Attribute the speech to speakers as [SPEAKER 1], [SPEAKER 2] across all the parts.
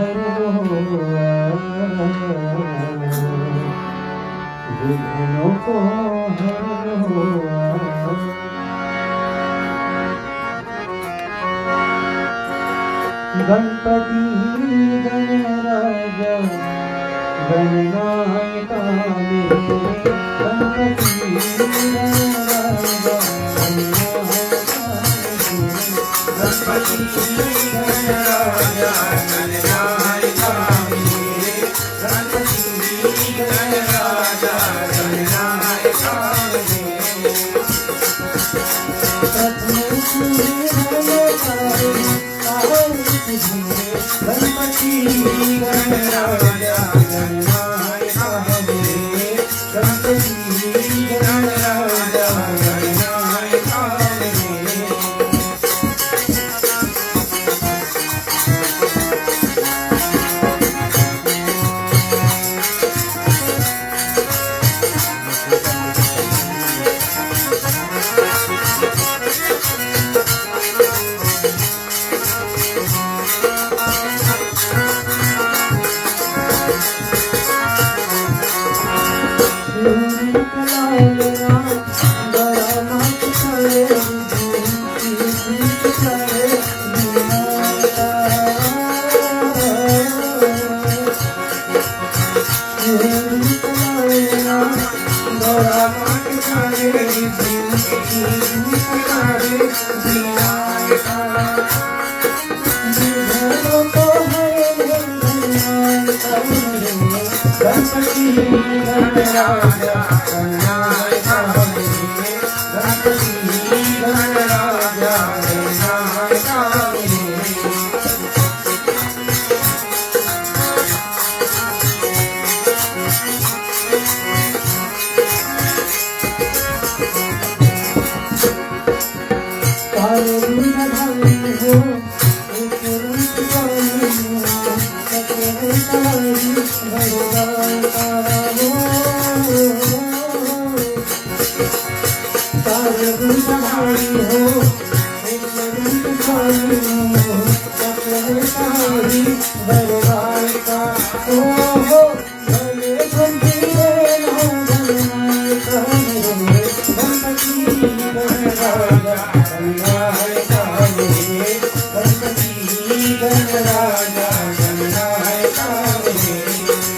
[SPEAKER 1] हरो विघ्नों को हरो। गणपति गणराजा गणनायका मेरे, गणपति गणराजा गणनायका मेरे, गणपति गणराजा गणनायका मेरे, गणपति गणराजा गणनायका मेरे।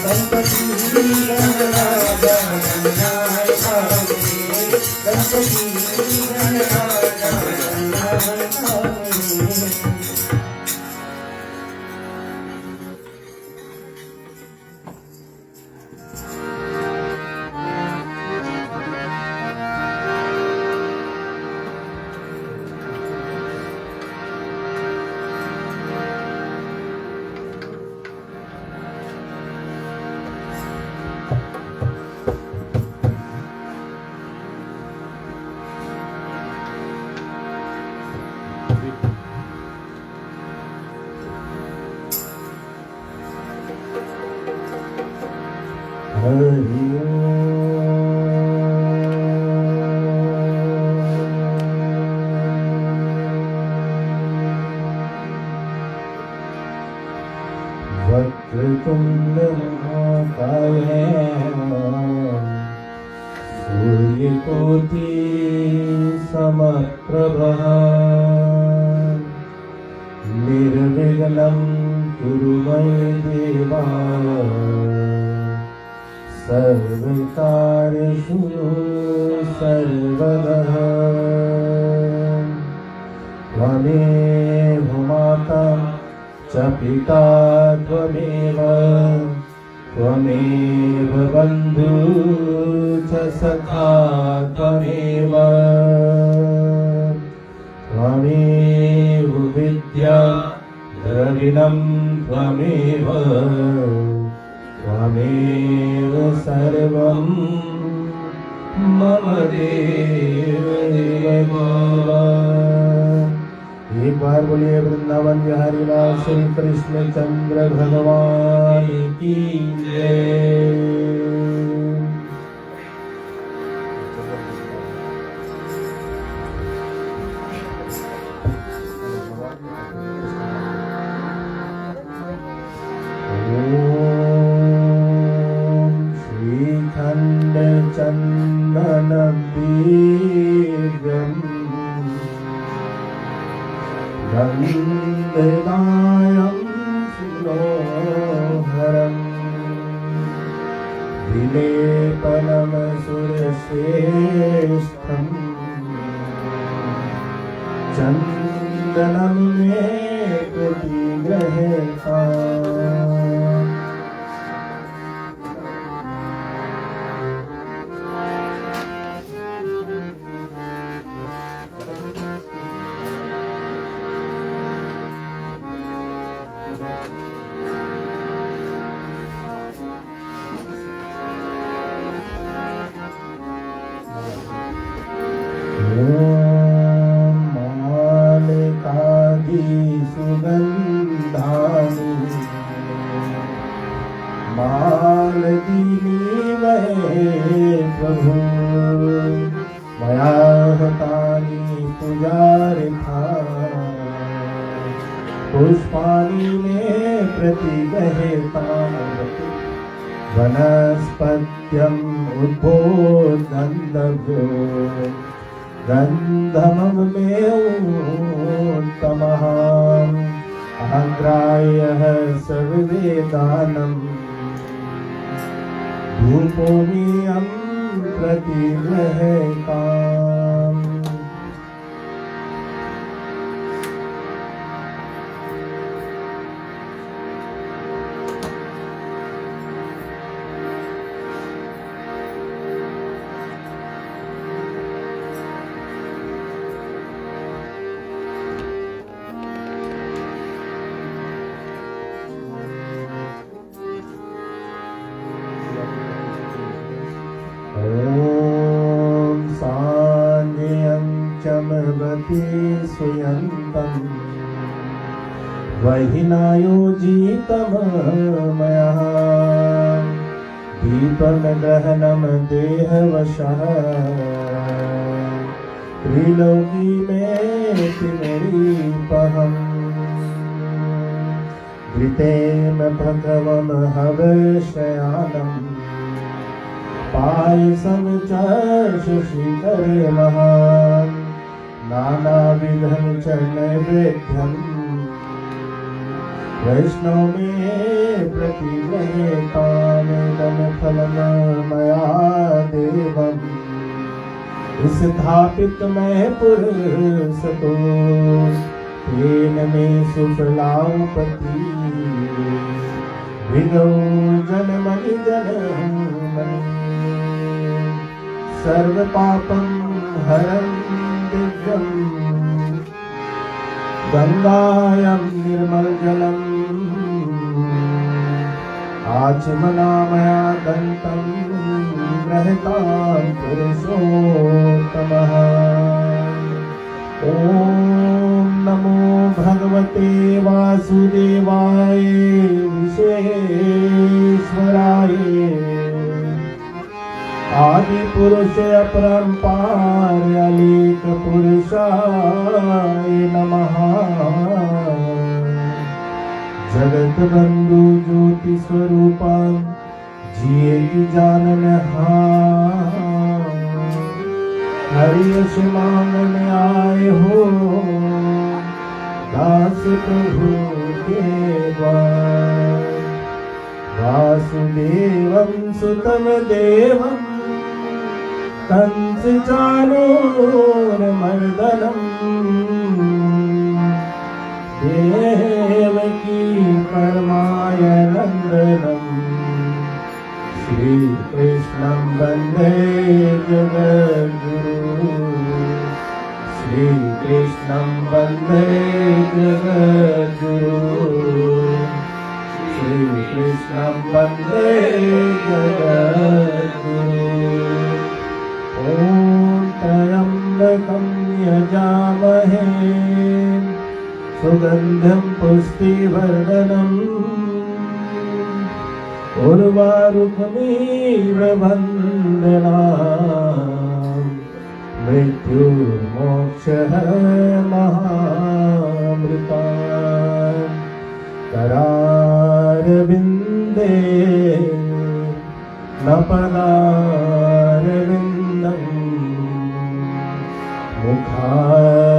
[SPEAKER 1] गणपति गणराजा गणनायका मेरे, गणपति गणराजा गणनायका मेरे। वक्रतुंड महाकाय सूर्यकोटि समप्रभा निर्विघ्नं कुरु मयि देवा सर्वकार्येषु सर्वदा। त्वमेव माता च पिता त्वमेव, त्वमेव बन्धु च सखा त्वमेव, त्वमेव विद्या द्रविणं त्वमेव, त्वमेव सर्वं मम देव देव। एक बार बोलिए वृंदावन बिहारी लाल श्री कृष्ण चंद्र भगवान की जय। गन्धदायं सुलोहरम् विलेपनं सुरश्रेष्ठम् चन्दनं मे प्रतिगृह्यताम् सुगन्धानि मालदीनि वै प्रभु मया हतानि पूजार्था पुष्पाणि मे प्रतिगृह्यताम् वनस्पत्यम् उद्बोधन्तव्यो गन्धमं मे उत्तमः अग्राह्यः सर्ववेदानं धूपोऽयं प्रतिगृह्यताम् चमवती सुयन्तम् वहिनायोजितं मया दीपनग्रहणं देहवशः त्रिलोकी मेति निरीपहम् घृतेन भगवं हवशयानम् पायसं च शशिकरे महान् नानाविधं च नैवेद्यम् वैष्णव मे प्रतिगृह्यताम् फलं मया देवम् स्थापित मैं पुरुषतो तेन मे सुफलापति विगौ जनमणि जनमणि सर्वपापं हरं दिव्यं गंगायां निर्मलजलम् आचमनामया दन्तं गृह्यतां पुरुषोत्तमः ॐ नमो भगवते वासुदेवाय विश्वेश्वराय आदिपुरुष अपरंपार अलेख पुरुषाय नमः जगत बंधु ज्योति स्वरूपा जिए की जानन हरियश मांगने आए हो दास प्रभु के द्वार वासुदेवं सुतं देवं कंस चाणूरमर्दनम् देवकी परमानन्दनम् श्रीकृष्णं वन्दे जगद्गुरु श्रीकृष्णं वन्दे जगद्गुरु श्रीकृष्णं वन्दे जगद्गुरु ॐ त्र्यम्बकं यजामहे सुगन्धं पुष्टिवर्धनम् उर्वारुकमेव वन्दनाम् मृत्युर्मोक्षः महामृताम् करारविन्दे न पदारविन्दम्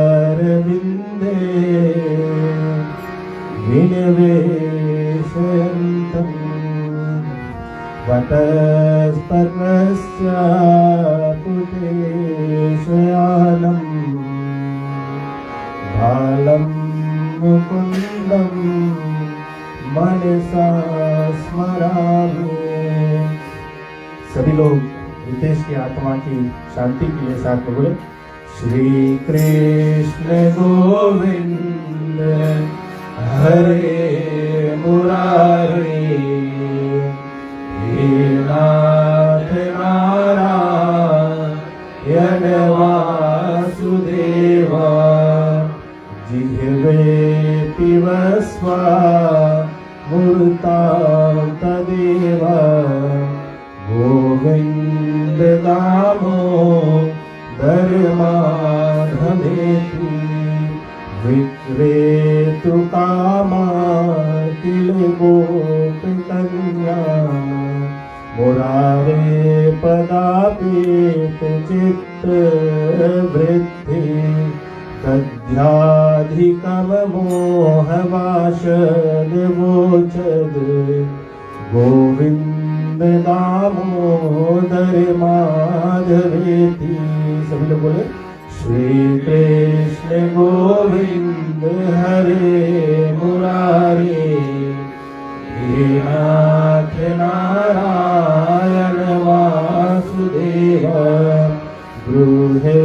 [SPEAKER 1] मुखारविन्दे प्रातस्पर्णस्य पुटेशयानम् बालं मुकुन्दं मनसा स्मरामि। सभी लोग रितेश की आत्मा की शांति के लिए साथ में बोले, श्री कृष्ण गोविंद हरे मुरारी, हे नाथ नारायण वासुदेवा, जिह्वे पिबस्व मूर्तां तदेवा, गोविंद दामोदर माधवेति, विक्रेतु कामा किल गोप कन्या, मुरारे पदापेत चित्त वृद्धि, तद्ध्याधिकम मोहवाशद वोचद, गोविंद दामोदर माधवेति। सभी लोग बोले, श्री कृष्ण गोविंद हरे मुरारी, हे नाथ नारायण वासुदेवा, गृहे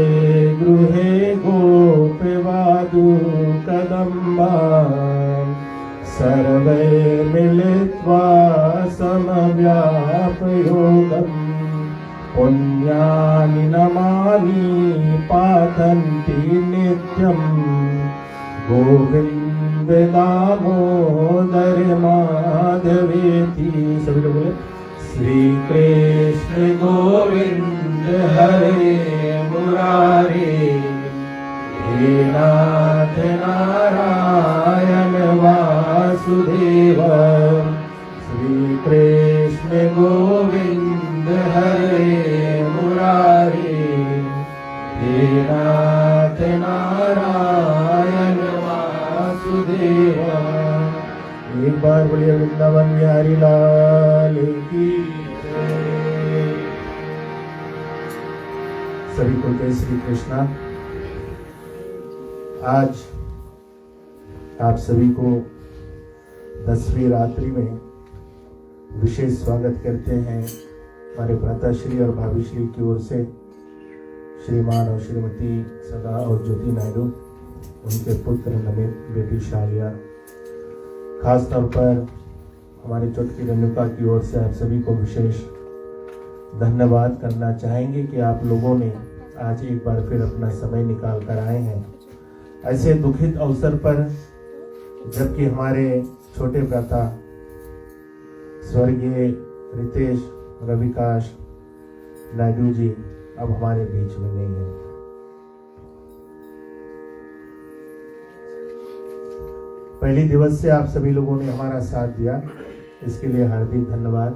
[SPEAKER 1] गृहे गोपवादु कदम्बा, सर्वे मिलित्वा समव्यापयोगम्, पुण्यानि नमानि पाठन्ति नित्यम्, गोविंद दामोदर माधवेति। सभी लोग बोले, श्री कृष्ण गोविंद हरे मुरारी, हे नाथ नारायण वासुदेवा, श्री कृष्ण गोविंद हरे मुरारी, हे नाथ नारायण वासुदेवा। एक बार बोलिए वृंदावन बिहारी लाल की जय। सभी को जय श्री कृष्णा। आज आप सभी को 10वीं रात्रि में विशेष स्वागत करते हैं हमारे भ्राताश्री और भाभीश्री की ओर से। श्रीमान और श्रीमती सदा और ज्योति नायडू, उनके पुत्र नमित, बेटी शालिया, खास तौर पर हमारी चुटकी रेणुका की ओर से आप सभी को विशेष धन्यवाद करना चाहेंगे कि आप लोगों ने आज एक बार फिर अपना समय निकाल कर आए हैं ऐसे दुखित अवसर पर, जबकि हमारे छोटे भ्राता स्वर्गीय रितेश रविकाश नायडू जी अब हमारे बीच में नहीं है। पहली दिवस से आप सभी लोगों ने हमारा साथ दिया, इसके लिए हार्दिक धन्यवाद।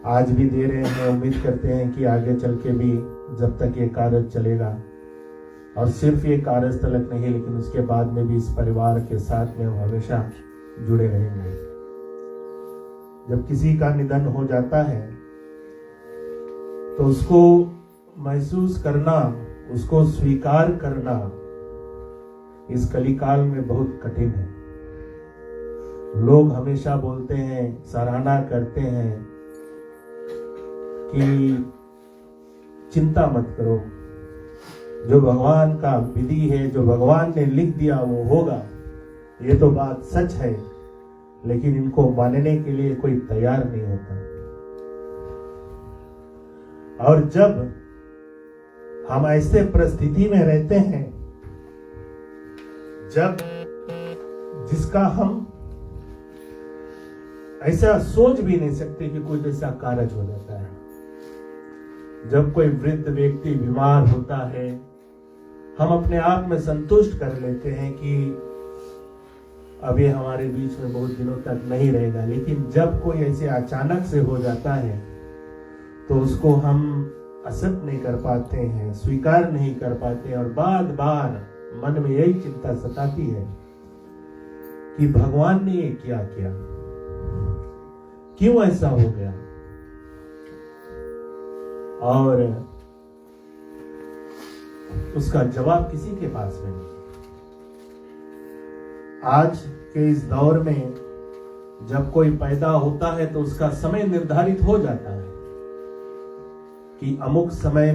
[SPEAKER 1] आज भी दे रहे हैं, उम्मीद करते हैं कि आगे चल के भी जब तक ये कार्य चलेगा, और सिर्फ ये कार्यस्थल तक नहीं लेकिन उसके बाद में भी इस परिवार के साथ में हम हमेशा जुड़े रहेंगे। जब किसी का निधन हो जाता है तो उसको महसूस करना, उसको स्वीकार करना इस कलिकाल में बहुत कठिन है। लोग हमेशा बोलते हैं, सराहना करते हैं कि चिंता मत करो, जो भगवान का विधि है, जो भगवान ने लिख दिया वो होगा। ये तो बात सच है, लेकिन इनको मानने के लिए कोई तैयार नहीं होता। और जब हम ऐसे परिस्थिति में रहते हैं जब जिसका हम ऐसा सोच भी नहीं सकते कि कोई ऐसा कार्य हो जाता है, जब कोई वृद्ध व्यक्ति बीमार होता है, हम अपने आप में संतुष्ट कर लेते हैं कि अब ये हमारे बीच में बहुत दिनों तक नहीं रहेगा। लेकिन जब कोई ऐसे अचानक से हो जाता है तो उसको हम एक्सेप्ट नहीं कर पाते हैं, स्वीकार नहीं कर पाते, और बार बार मन में यही चिंता सताती है कि भगवान ने ये क्या किया, क्यों ऐसा हो गया। और उसका जवाब किसी के पास में नहीं। आज के इस दौर में जब कोई पैदा होता है तो उसका समय निर्धारित हो जाता है कि अमुक समय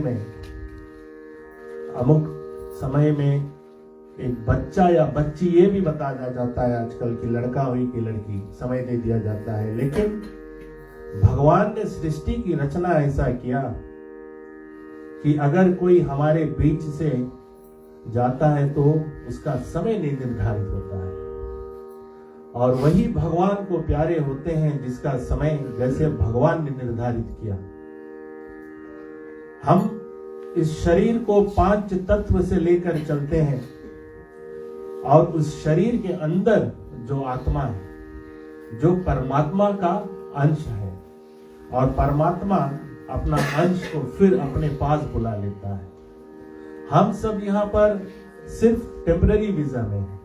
[SPEAKER 1] में एक बच्चा या बच्ची, ये भी बताया जाता है आजकल की लड़का हुई कि लड़की, समय दे दिया जाता है। लेकिन भगवान ने सृष्टि की रचना ऐसा किया कि अगर कोई हमारे बीच से जाता है तो उसका समय नहीं निर्धारित होता है, और वही भगवान को प्यारे होते हैं जिसका समय जैसे भगवान ने निर्धारित किया। हम इस शरीर को 5 तत्व से लेकर चलते हैं, और उस शरीर के अंदर जो आत्मा है, जो परमात्मा का अंश है, और परमात्मा अपना अंश को फिर अपने पास बुला लेता है। हम सब यहाँ पर सिर्फ टेम्पररी वीजा में हैं।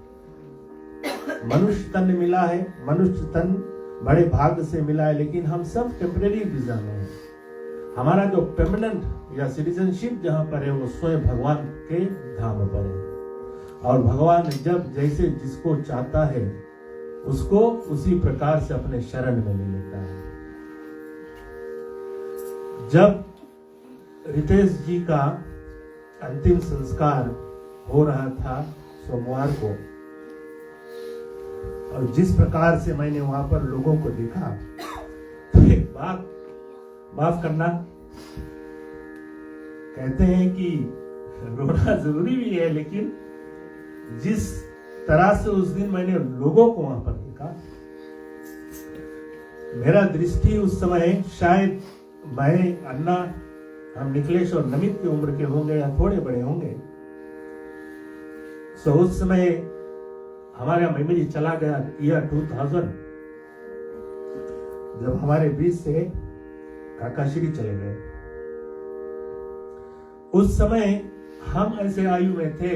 [SPEAKER 1] मनुष्य तन मिला है, मनुष्य तन बड़े भाग्य से मिला है, लेकिन हम सब टेम्पररी वीजा में हैं। हमारा जो परमानेंट या सिटीजनशिप जहाँ पर है वो स्वयं भगवान के धाम पर है, और भगवान जब जैसे जिसको चाहता है उसको उसी प्रकार से अपने शरण में ले लेता है। जब रितेश जी का अंतिम संस्कार हो रहा था सोमवार को, और जिस प्रकार से मैंने वहां पर लोगों को देखा, तो एक बात माफ करना, कहते हैं कि रोना जरूरी भी है, लेकिन जिस तरह से उस दिन मैंने लोगों को वहां पर देखा, मेरा दृष्टि उस समय, शायद मैं, अन्ना, हम निखिलेश और नमित की उम्र के होंगे या थोड़े बड़े होंगे। सो उस समय हमारा मेमोरी चला गया ईयर 2000, जब हमारे बीच से काकाश्री चले गए। उस समय हम ऐसे आयु में थे,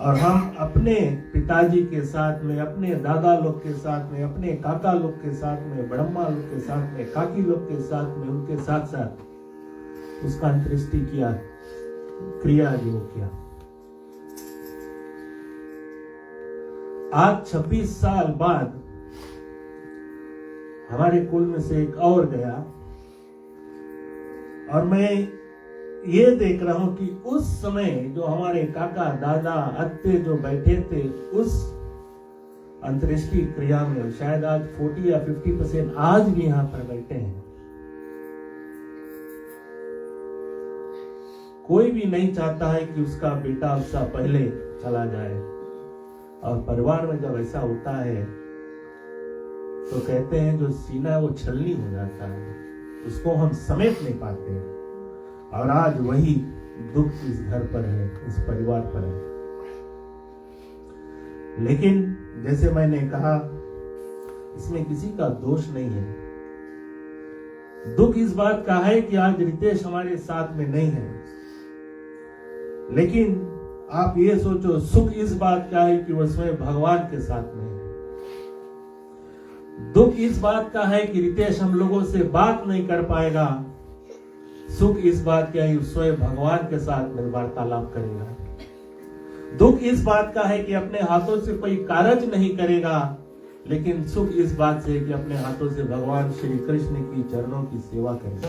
[SPEAKER 1] और हम अपने पिताजी के साथ में, अपने दादा लोग के साथ में, अपने काका लोग के साथ में, बड़म्मा लोग के साथ में, काकी लोग के साथ में, उनके साथ साथ उसका अंत्येष्टि किया, क्रिया जो किया। आज 26 साल बाद हमारे कुल में से एक और गया, और मैं ये देख रहा हूं कि उस समय जो हमारे काका, दादा, अत्ते जो बैठे थे उस अंत्येष्टि क्रिया में, शायद आज 40 या 50% आज भी यहां पर बैठे हैं। कोई भी नहीं चाहता है कि उसका बेटा उससे पहले चला जाए, और परिवार में जब ऐसा होता है तो कहते हैं जो सीना वो छलनी हो जाता है, उसको हम समेट नहीं पाते। और आज वही दुख इस घर पर है, इस परिवार पर है। लेकिन जैसे मैंने कहा, इसमें किसी का दोष नहीं है। दुख इस बात का है कि आज रितेश हमारे साथ में नहीं है, लेकिन आप ये सोचो, सुख इस बात का है कि वह स्वयं भगवान के साथ में है। दुख इस बात का है कि रितेश हम लोगों से बात नहीं कर पाएगा। सुख इस बात का है कि स्वयं भगवान के साथ में वार्तालाप करेगा। दुख इस बात का है कि अपने हाथों से कोई कार्य नहीं करेगा, लेकिन सुख इस बात से कि अपने हाथों से भगवान श्री कृष्ण की चरणों की सेवा करेगा।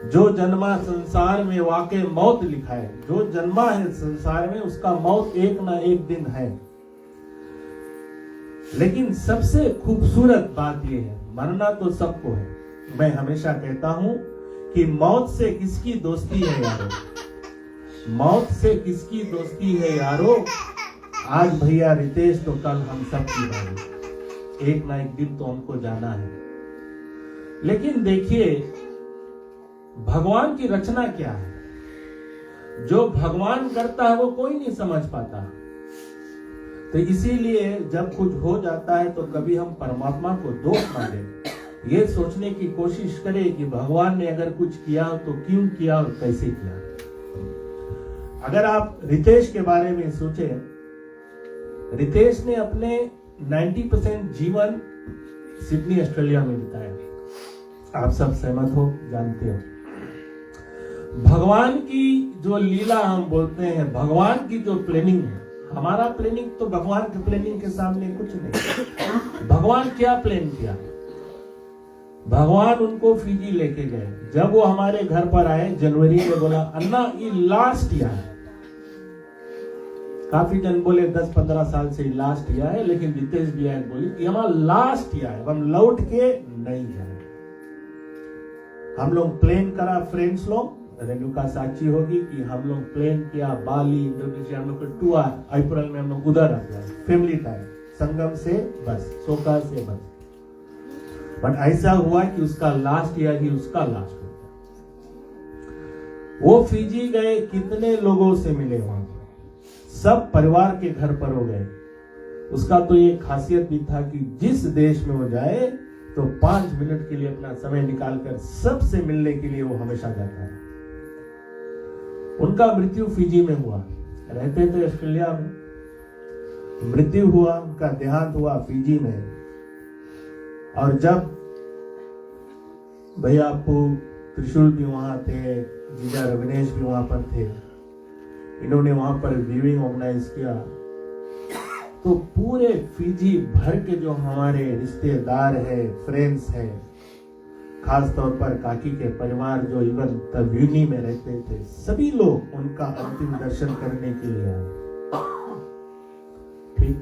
[SPEAKER 1] जो जन्मा संसार में वाकई मौत लिखा है, जो जन्मा है संसार में उसका मौत एक ना एक दिन है। लेकिन सबसे खूबसूरत बात यह है, मरना तो सबको है। मैं हमेशा कहता हूं कि मौत से किसकी दोस्ती है यारो, मौत से किसकी दोस्ती है यारो। आज भैया रितेश तो कल हम सब की बारी, एक ना एक दिन तो हमको जाना है। लेकिन देखिए भगवान की रचना क्या है, जो भगवान करता है वो कोई नहीं समझ पाता। तो इसीलिए जब कुछ हो जाता है तो कभी हम परमात्मा को दोष ना दें, ये सोचने की कोशिश करें कि भगवान ने अगर कुछ किया तो क्यों किया और कैसे किया। अगर आप रितेश के बारे में सोचें, रितेश ने अपने 90% जीवन सिडनी ऑस्ट्रेलिया में बिताया। आप सब सहमत हो, जानते हो। भगवान की जो लीला हम बोलते हैं, भगवान की जो प्लानिंग है, हमारा प्लानिंग तो भगवान के प्लानिंग के सामने कुछ नहीं। भगवान क्या प्लान किया? भगवान उनको फिजी लेके गए। जब वो हमारे घर पर आए जनवरी में, बोला अन्ना ये लास्ट ईयर है। काफी जन बोले 10-15 साल से लास्ट ईयर है, लेकिन जितेश भी आए बोले ये हमारा लास्ट ईयर है, हम लौट के नहीं जाए। हम लोग प्लान करा, फ्रेंड्स लोग, रेणुका साक्षी होगी कि हम लोग प्लान किया बाली, इंडोनेशिया, हम लोग का टूर अप्रैल में हम लोग उधर आ, फैमिली टाइम, संगम से बस, सोका से बस। बट ऐसा हुआ कि उसका लास्ट ईयर ही उसका लास्ट हो गया। वो फिजी गए, कितने लोगों से मिले वहां पर, सब परिवार के घर पर हो गए। उसका तो ये खासियत भी था कि जिस देश में वो जाए तो 5 मिनट के लिए अपना समय निकालकर सबसे मिलने के लिए वो हमेशा जाता है। उनका मृत्यु फिजी में हुआ, रहते थे ऑस्ट्रेलिया में, मृत्यु हुआ, उनका देहांत हुआ फिजी में। और जब भैया आपको त्रिशूल भी वहां थे, जीजा रविनेश भी वहां पर थे, इन्होंने वहां पर व्यूइंग ऑर्गेनाइज किया, तो पूरे फिजी भर के जो हमारे रिश्तेदार है, फ्रेंड्स है, खास तौर पर काकी के परिवार जो इवन तब्यूनी में रहते थे, सभी लोग उनका अंतिम दर्शन करने के लिए आए। ठीक,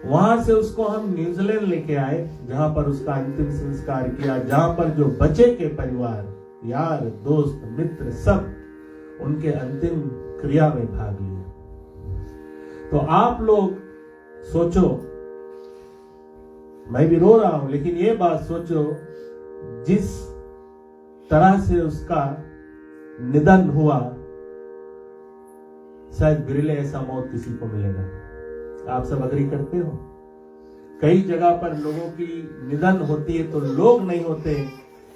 [SPEAKER 1] वहां से उसको हम न्यूजीलैंड लेके आए, जहां पर उसका अंतिम संस्कार किया, जहां पर जो बचे के परिवार, यार, दोस्त, मित्र, सब उनके अंतिम क्रिया में भाग लिया। तो आप लोग सोचो, मैं भी रो रहा हूं, लेकिन ये बात सोचो, जिस तरह से उसका निधन हुआ, शायद बिरले ऐसा मौत किसी को मिलेगा। आप सब अग्री करते हो? कई जगह पर लोगों की निधन होती है तो लोग नहीं होते,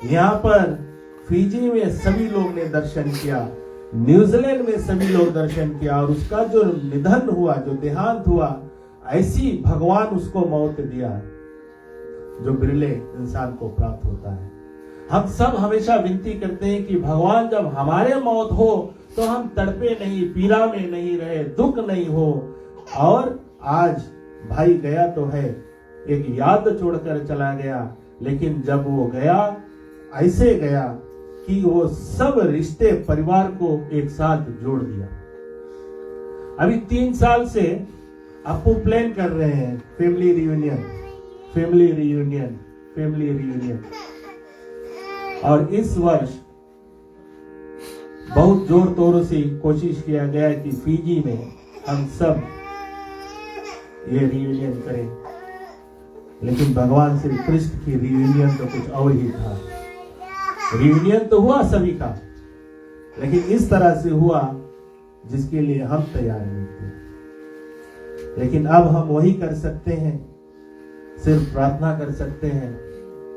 [SPEAKER 1] यहाँ पर फिजी में सभी लोग ने दर्शन किया, न्यूजीलैंड में सभी लोग दर्शन किया, और उसका जो निधन हुआ, जो देहांत हुआ, ऐसी भगवान उसको मौत दिया जो बिरले इंसान को प्राप्त होता है। हम सब हमेशा विनती करते हैं कि भगवान जब हमारे मौत हो तो हम तड़पे नहीं, पीड़ा में नहीं रहे, दुख नहीं हो। और आज भाई गया तो है, एक याद छोड़कर चला गया, लेकिन जब वो गया, ऐसे गया कि वो सब रिश्ते परिवार को एक साथ जोड़ दिया। अभी 3 साल से आपको प्लान कर रहे हैं family reunion, family reunion, family reunion. और इस वर्ष बहुत जोर तोरों से कोशिश किया गया कि फिजी में हम सब ये रियूनियन करें, लेकिन भगवान श्री कृष्ण की रियूनियन तो कुछ और ही था। रियूनियन तो हुआ सभी का, लेकिन इस तरह से हुआ जिसके लिए हम तैयार नहीं थे। लेकिन अब हम वही कर सकते हैं, सिर्फ प्रार्थना कर सकते हैं,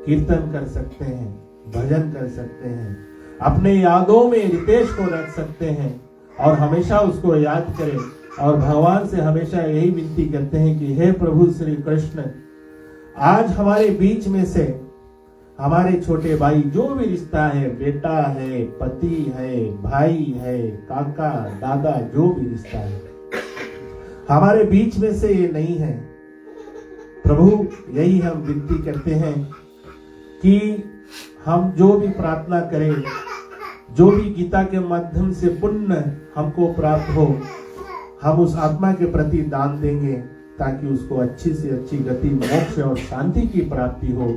[SPEAKER 1] कीर्तन कर सकते हैं, भजन कर सकते हैं, अपने यादों में रितेश को रख सकते हैं और हमेशा उसको याद करें। और भगवान से हमेशा यही विनती करते हैं कि हे प्रभु श्री कृष्ण, आज हमारे बीच में से हमारे छोटे भाई, जो भी रिश्ता है, बेटा है, पति है, भाई है, काका, दादा, जो भी रिश्ता है, हमारे बीच में से ये नहीं है। प्रभु यही हम विनती करते हैं कि हम जो भी प्रार्थना करें, जो भी गीता के माध्यम से पुण्य हमको प्राप्त हो, हम उस आत्मा के प्रति दान देंगे ताकि उसको अच्छी से अच्छी गति, मोक्ष और शांति की प्राप्ति हो।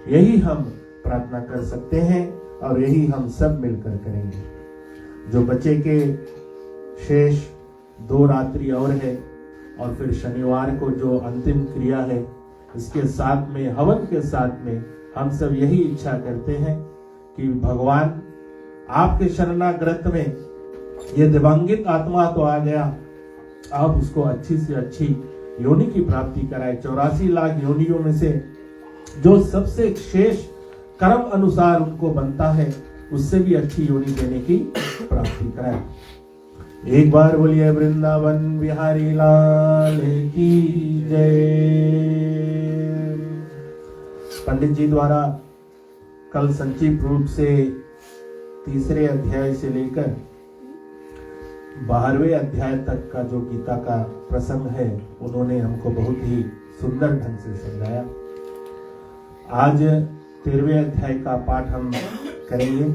[SPEAKER 1] यही हम प्रार्थना कर सकते हैं और यही हम सब मिलकर करेंगे। जो बचे के शेष 2 रात्रि और है, और फिर शनिवार को जो अंतिम क्रिया है, इसके साथ में, हवन के साथ में, हम सब यही इच्छा करते हैं कि भगवान आपके शरणागत में ये दिवंगित आत्मा तो आ गया, आप उसको अच्छी से अच्छी योनि की प्राप्ति कराए। 84 लाख योनियों में से जो सबसे शेष कर्म अनुसार उनको बनता है, उससे भी अच्छी योनि देने की प्राप्ति कराए। एक बार बोलिए वृंदावन बिहारी लाल की जय। पंडित जी द्वारा कल संक्षिप्त रूप से 3 अध्याय से लेकर 12वें अध्याय तक का जो गीता का प्रसंग है उन्होंने हमको बहुत ही सुंदर ढंग से समझाया। आज 13वें अध्याय का पाठ हम करेंगे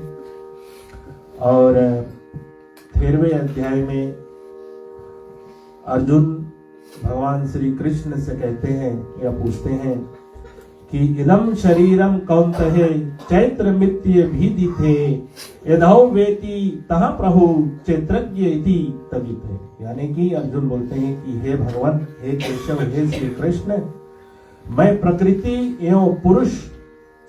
[SPEAKER 1] और 13वें अध्याय में अर्जुन भगवान श्री कृष्ण से कहते हैं या पूछते हैं कि इदम शरीरम कौन्तेय चैत्र मित्य भीदिते यदौ वेति तह प्रभु चैत्रज्ञ इति तदिते। यानी कि अर्जुन बोलते हैं कि हे भगवान, हे केशव, हे श्री कृष्ण, मैं प्रकृति एवं पुरुष,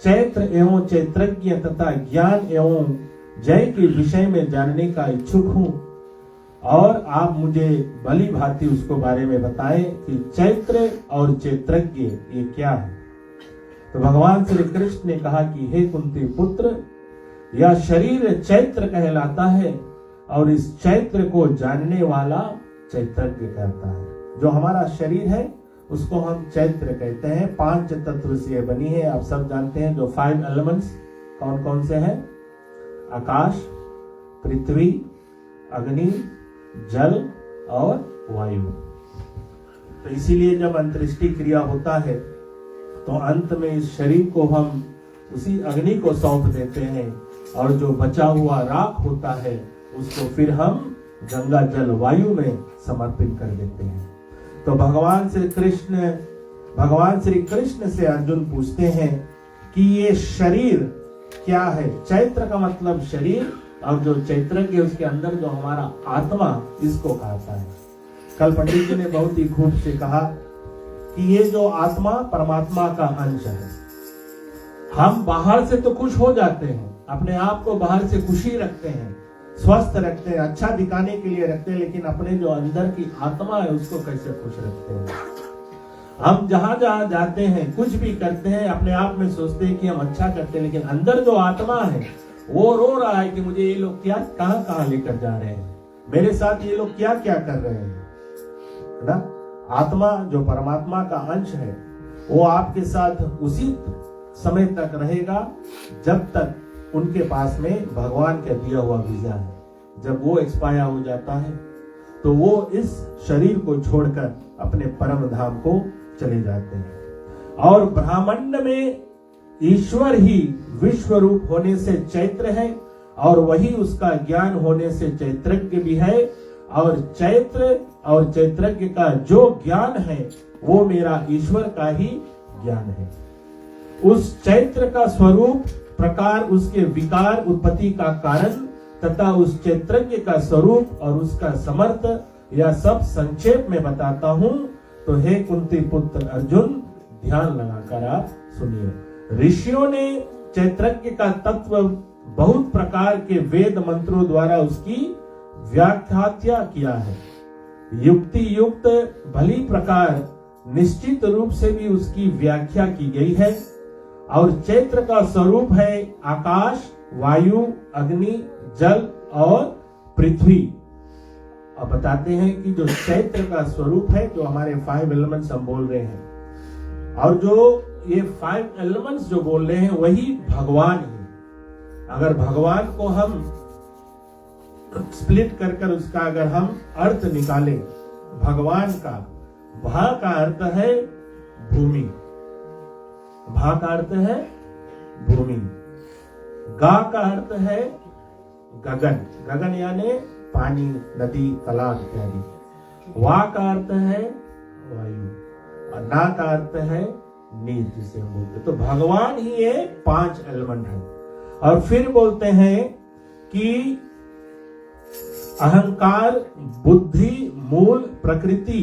[SPEAKER 1] चैत्र एवं चैत्रज्ञ तथा ज्ञान एवं जय के विषय में जानने का इच्छुक हूँ और आप मुझे भली भांति उसको बारे में बताएं कि चैत्र और चैत्रज्ञ ये क्या है। तो भगवान श्री कृष्ण ने कहा कि हे कुंती पुत्र, यह शरीर चैत्र कहलाता है और इस चैत्र को जानने वाला चैत्रज्ञ कहता है। जो हमारा शरीर है उसको हम चैत्र कहते हैं। 5 तत्व से बनी है, आप सब जानते हैं। जो 5 एलिमेंट्स कौन कौन से हैं? आकाश, पृथ्वी, अग्नि, जल और वायु। तो इसीलिए जब अंत्येष्टि क्रिया होता है तो अंत में इस शरीर को हम उसी अग्नि को सौंप देते हैं और जो बचा हुआ राख होता है उसको फिर हम गंगा जल वायु में समर्पित कर देते हैं। तो भगवान श्री कृष्ण से अर्जुन पूछते हैं कि ये शरीर क्या है। चैत्र का मतलब शरीर और जो चैत्र के उसके अंदर जो हमारा आत्मा, इसको कहता है। कल पंडित जी ने बहुत ही खूब से कहा कि ये जो आत्मा परमात्मा का अंश है। हम बाहर से तो खुश हो जाते हैं, अपने आप को बाहर से खुशी रखते हैं, स्वस्थ रखते हैं, अच्छा दिखाने के लिए रखते हैं, लेकिन अपने जो अंदर की आत्मा है उसको कैसे खुश रखते हैं। हम जहां जहां जाते हैं, कुछ भी करते हैं, अपने आप में सोचते हैं कि हम अच्छा करते हैं, लेकिन अंदर जो आत्मा है वो रो रहा है कि मुझे ये लोग क्या कहां कहां लेकर जा रहे हैं, मेरे साथ ये लोग क्या क्या कर रहे हैं, है ना। आत्मा जो परमात्मा का अंश है वो आपके साथ उसी समय तक रहेगा जब तक उनके पास में भगवान का दिया हुआ वीजा है। जब वो एक्सपायर हो जाता है तो वो इस शरीर को छोड़कर अपने परम धाम को चले जाते हैं। और ब्रह्मांड में ईश्वर ही विश्व रूप होने से चैत्र है और वही उसका ज्ञान होने से चैत्रज्ञ भी है। और चैत्र और चैत्रज्ञ का जो ज्ञान है वो मेरा ईश्वर का ही ज्ञान है। उस चैत्र का स्वरूप, प्रकार, उसके विकार उत्पत्ति का कारण तथा उस चैत्रज्ञ का स्वरूप और उसका समर्थ, यह सब संक्षेप में बताता हूं। तो हे कुंती पुत्र अर्जुन, ध्यान लगाकर आप सुनिए। ऋषियों ने चैत्रज्ञ का तत्व बहुत प्रकार के वेद मंत्रों द्वारा उसकी व्याख्या किया है। युक्ति युक्त भली प्रकार निश्चित रूप से भी उसकी व्याख्या की गई है। और चैत्र का स्वरूप है आकाश, वायु, अग्नि, जल और पृथ्वी। अब बताते हैं कि जो चैत्र का स्वरूप है, जो हमारे 5 एलिमेंट्स हम बोल रहे हैं, और जो ये 5 एलिमेंट्स जो बोल रहे हैं वही भगवान है। अगर भगवान को हम स्प्लिट कर उसका अगर हम अर्थ निकालें, भगवान का भा का अर्थ है भूमि, भा का अर्थ है भूमि, गा का अर्थ है गगन, गगन यानी पानी, नदी, तालाब इत्यादि। वा का अर्थ है वायु और ना का अर्थ है नीर, जिसे हम बोलते। तो भगवान ही ये 5 एलिमेंट है। और फिर बोलते हैं कि अहंकार, बुद्धि, मूल, प्रकृति,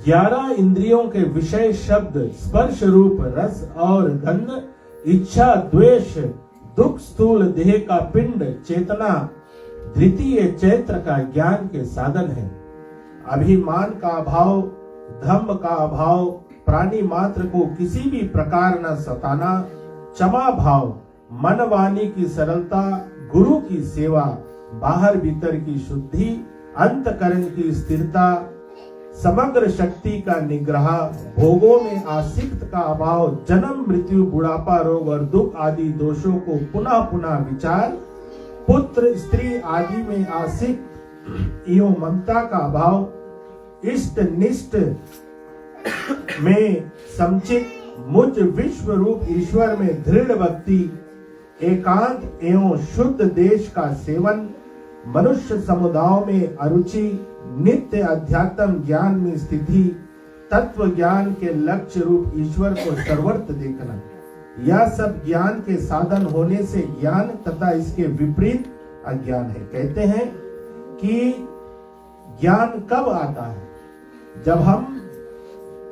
[SPEAKER 1] 11 इंद्रियों के विषय शब्द, स्पर्श, रूप, रस और गंध, इच्छा, द्वेष, दुख, स्थूल देह का पिंड, चेतना, द्वितीय चैत्र का ज्ञान के साधन है। अभिमान का अभाव, धम्म का अभाव, प्राणी मात्र को किसी भी प्रकार न सताना, क्षमा भाव, मन वाणी की सरलता, गुरु की सेवा, बाहर भीतर की शुद्धि, अंतकरण की स्थिरता, समग्र शक्ति का निग्रह, भोगों में आसक्त का अभाव, जन्म मृत्यु बुढ़ापा रोग और दुख आदि दोषों को पुनः पुनः विचार, पुत्र स्त्री आदि में आसक्त एवं ममता का अभाव, इष्ट निष्ठ में समचित, मुझ विश्व रूप ईश्वर में दृढ़ भक्ति, एकांत एवं शुद्ध देश का सेवन, मनुष्य समुदायों में अरुचि, नित्य अध्यात्म ज्ञान में स्थिति, तत्व ज्ञान के लक्ष्य रूप ईश्वर को सर्वत्र देखना, यह सब ज्ञान के साधन होने से ज्ञान तथा इसके विपरीत अज्ञान है। कहते हैं कि ज्ञान कब आता है? जब हम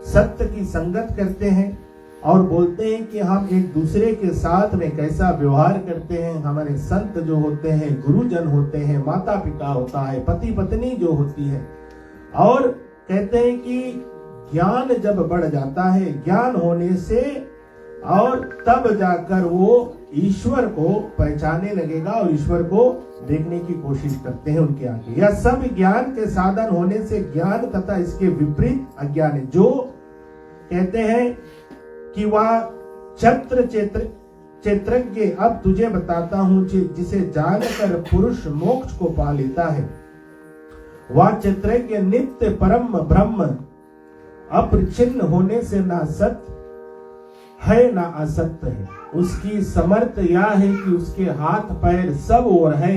[SPEAKER 1] सत्य की संगत करते हैं और बोलते हैं कि हम एक दूसरे के साथ में कैसा व्यवहार करते हैं। हमारे संत जो होते हैं, गुरुजन होते हैं, माता पिता होता है, पति पत्नी जो होती है, और कहते हैं कि ज्ञान जब बढ़ जाता है, ज्ञान होने से और तब जाकर वो ईश्वर को पहचानने लगेगा और ईश्वर को देखने की कोशिश करते हैं उनके आगे। यह सब ज्ञान के साधन होने से ज्ञान तथा इसके विपरीत अज्ञान है। जो कहते हैं कि वह छत्र क्षेत्रज्ञ, अब तुझे बताता हूं जिसे जानकर पुरुष मोक्ष को पा लेता है। वह क्षेत्रज्ञ नित्य परम ब्रह्म, अपरिच्छिन्न होने से ना सत्य है ना असत्य है। उसकी समर्थ यह है कि उसके हाथ पैर सब ओर है,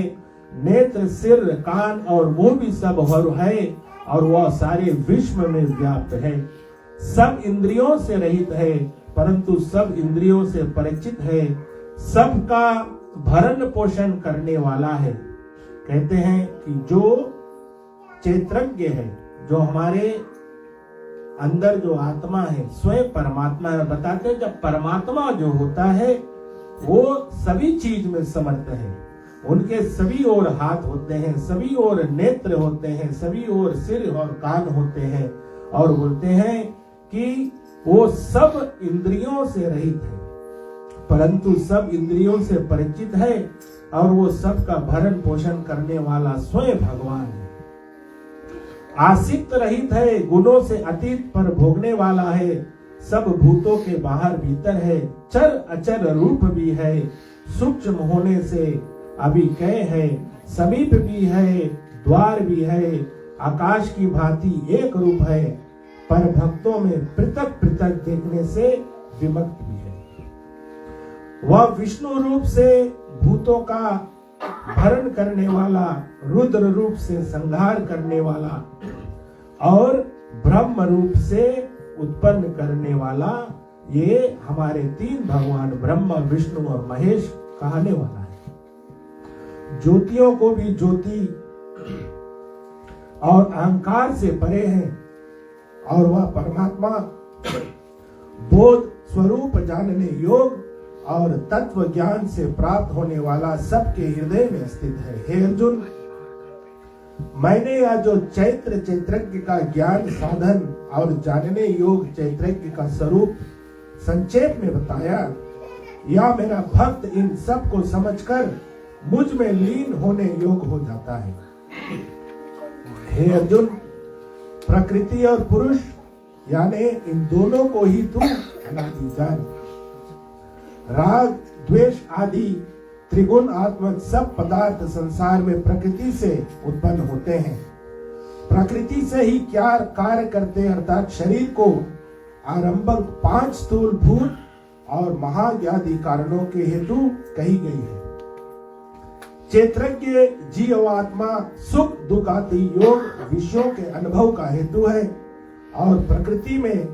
[SPEAKER 1] नेत्र सिर कान और मुंह भी सब ओर है, और वह सारे विश्व में व्याप्त है। सब इंद्रियों से रहित है, परंतु सब इंद्रियों से परिचित है, सबका भरण पोषण करने वाला है। कहते हैं कि जो क्षेत्रज्ञ है, जो हमारे अंदर जो आत्मा है, स्वयं परमात्मा है। बताते हैं जब परमात्मा जो होता है वो सभी चीज में समर्थ है। उनके सभी ओर हाथ होते हैं, सभी ओर नेत्र होते हैं, सभी ओर सिर और कान होते हैं, और बोलते हैं कि वो सब इंद्रियों से रहित है, परंतु सब इंद्रियों से परिचित है, और वो सबका भरण पोषण करने वाला स्वयं भगवान है। आसिक्त रहित है, गुणों से अतीत पर भोगने वाला है, सब भूतों के बाहर भीतर है, चर अचर रूप भी है, सूक्ष्म होने से अभिकय है, समीप भी है, द्वार भी है, आकाश की भांति एक रूप है, पर भक्तों में पृथक पृथक देखने से विमुक्त भी है। वह विष्णु रूप से भूतों का भरण करने वाला, रुद्र रूप से संहार करने वाला, और ब्रह्म रूप से उत्पन्न करने वाला, ये हमारे तीन भगवान ब्रह्मा विष्णु और महेश कहने वाला है। ज्योतियों को भी ज्योति और अहंकार से परे है, और वह परमात्मा बोध स्वरूप जानने योग और तत्व ज्ञान से प्राप्त होने वाला सबके हृदय में स्थित है। हे अर्जुन, मैंने यह जो क्षेत्रज्ञ का ज्ञान साधन और जानने योग क्षेत्रज्ञ का स्वरूप संक्षेप में बताया, या मेरा भक्त इन सब को समझकर मुझ में लीन होने योग हो जाता है। हे अर्जुन, प्रकृति और पुरुष यानी इन दोनों को ही तू अनादि जान। राग द्वेष आदि त्रिगुणात्मक सब पदार्थ संसार में प्रकृति से उत्पन्न होते हैं। प्रकृति से ही क्या कार्य करते, अर्थात शरीर को आरंभक 5 स्थूल भूत और महाज्ञादि कारणों के हेतु कही गई है। क्षेत्रज्ञ जीव आत्मा सुख दुख आदि योग विषयों के अनुभव का हेतु है, और प्रकृति में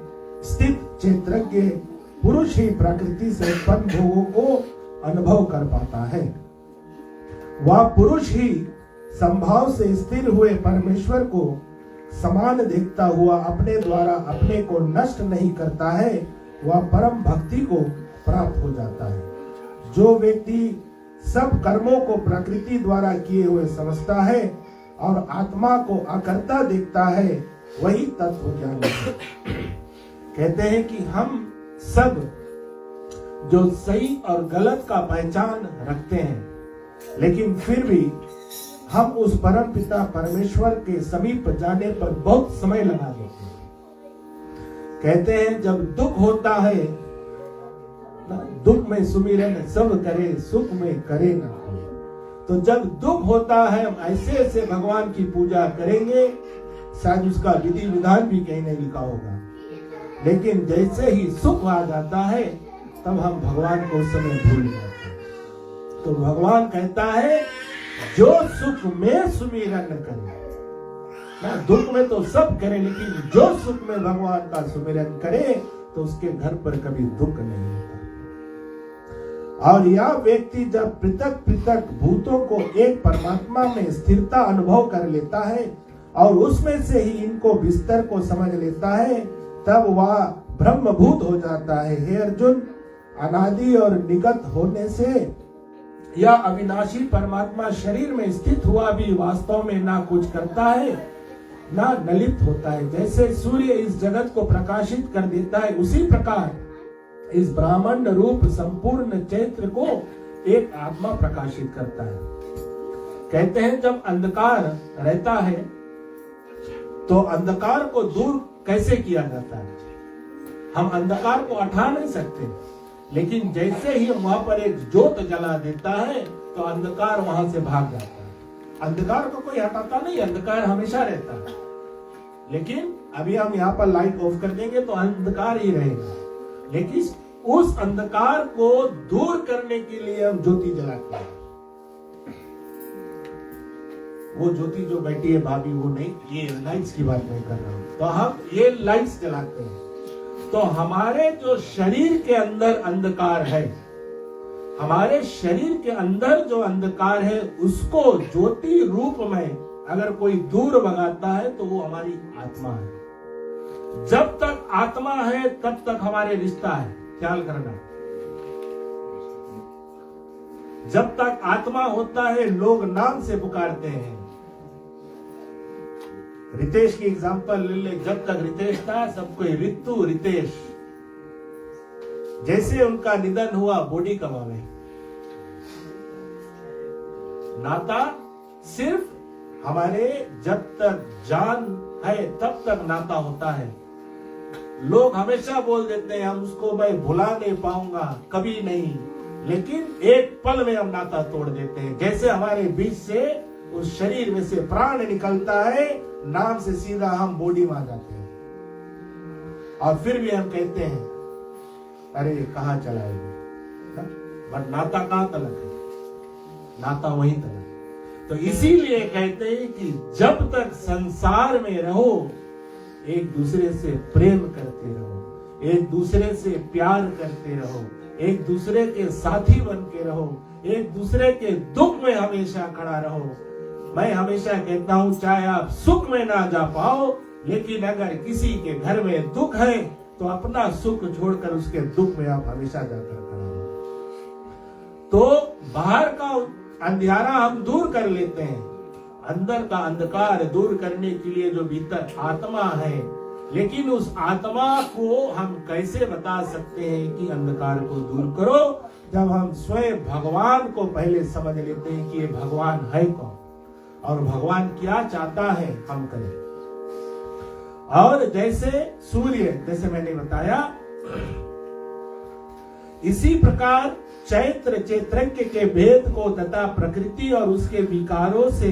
[SPEAKER 1] स्थित क्षेत्रज्ञ पुरुष ही प्रकृति से उत्पन्न भोगों को अनुभव कर पाता है। वह पुरुष ही संभाव से स्थिर हुए परमेश्वर को समान देखता हुआ अपने द्वारा अपने को नष्ट नहीं करता है, वह परम भक्ति को प्राप्त हो जाता है। जो व्यक्ति सब कर्मों को प्रकृति द्वारा किए हुए समझता है और आत्मा को अकर्ता देखता है, वही तत्व ज्ञान है। कहते हैं कि हम सब जो सही और गलत का पहचान रखते हैं, लेकिन फिर भी हम उस परम पिता परमेश्वर के समीप जाने पर बहुत समय लगा देते हैं। कहते हैं जब दुख होता है, दुख में सुमिरन सब करे, सुख में करे ना कोई। तो जब दुख होता है हम ऐसे ऐसे भगवान की पूजा करेंगे, शायद उसका विधि विधान भी कहीं नहीं लिखा होगा, लेकिन जैसे ही सुख आ जाता है तब हम भगवान को उस समय भूल जाते हैं। तो भगवान कहता है जो सुख में सुमिरन करे, ना दुख में तो सब करे, लेकिन जो सुख में भगवान का सुमिरन करे तो उसके घर पर कभी दुख नहीं होता। और यह व्यक्ति जब पृथक पृथक भूतों को एक परमात्मा में स्थिरता अनुभव कर लेता है और उसमें से ही इनको विस्तार को समझ लेता है, तब वह ब्रह्मभूत हो जाता है। हे अर्जुन, अनादि और निगत होने से यह अविनाशी परमात्मा शरीर में स्थित हुआ भी वास्तव में ना कुछ करता है ना नलिप्त होता है। जैसे सूर्य इस जगत को प्रकाशित कर देता है, उसी प्रकार इस ब्राह्मण रूप संपूर्ण चैत्र को एक आत्मा प्रकाशित करता है। कहते हैं जब अंधकार रहता है तो अंधकार को दूर कैसे किया जाता है? हम अंधकार को हटा नहीं सकते, लेकिन जैसे ही वहां पर एक ज्योत जला देता है तो अंधकार वहां से भाग जाता है। अंधकार को कोई हटाता नहीं, अंधकार हमेशा रहता है। लेकिन अभी हम यहाँ पर लाइट ऑफ कर देंगे तो अंधकार ही रहेगा, लेकिन उस अंधकार को दूर करने के लिए हम ज्योति जलाते हैं। वो ज्योति जो बैठी है भाभी, वो नहीं, ये लाइट्स की बात नहीं कर रहा हूं। तो हम ये लाइट्स जलाते हैं। तो हमारे जो शरीर के अंदर अंधकार है, हमारे शरीर के अंदर जो अंधकार है, उसको ज्योति रूप में अगर कोई दूर भगाता है तो वो हमारी आत्मा है। जब तक आत्मा है तब तक हमारे रिश्ता है, ख्याल करना। जब तक आत्मा होता है लोग नाम से पुकारते हैं। रितेश की एग्जांपल ले ले, जब तक रितेश था सबको रितु रितेश। जैसे उनका निधन हुआ बॉडी कमा गई। नाता सिर्फ हमारे जब तक जान है तब तक नाता होता है। लोग हमेशा बोल देते हैं हम उसको मैं भुला नहीं पाऊंगा, कभी नहीं, लेकिन एक पल में हम नाता तोड़ देते हैं। जैसे हमारे बीच से उस शरीर में से प्राण निकलता है, नाम से सीधा हम बॉडी में आ जाते हैं। और फिर भी हम कहते हैं अरे कहाँ चला है, बट नाता कहाँ तलक है? नाता वहीं तलक। तो इसीलिए कहते हैं कि जब तक संसार में रहो एक दूसरे से प्रेम करते रहो, एक दूसरे से प्यार करते रहो, एक दूसरे के साथी बन के रहो, एक दूसरे के दुख में हमेशा खड़ा रहो। मैं हमेशा कहता हूं चाहे आप सुख में ना जा पाओ, लेकिन अगर किसी के घर में दुख है तो अपना सुख छोड़कर उसके दुख में आप हमेशा जाकर खड़ा रहो। तो बाहर का अंधियारा हम दूर कर लेते हैं, अंदर का अंधकार दूर करने के लिए जो भीतर आत्मा है, लेकिन उस आत्मा को हम कैसे बता सकते हैं कि अंधकार को दूर करो, जब हम स्वयं भगवान को पहले समझ लेते हैं कि ये भगवान है कौन और भगवान क्या चाहता है हम करें। और जैसे सूर्य, जैसे मैंने बताया, इसी प्रकार चैत्र चैत्रज्ञ के भेद को तथा प्रकृति और उसके विकारों से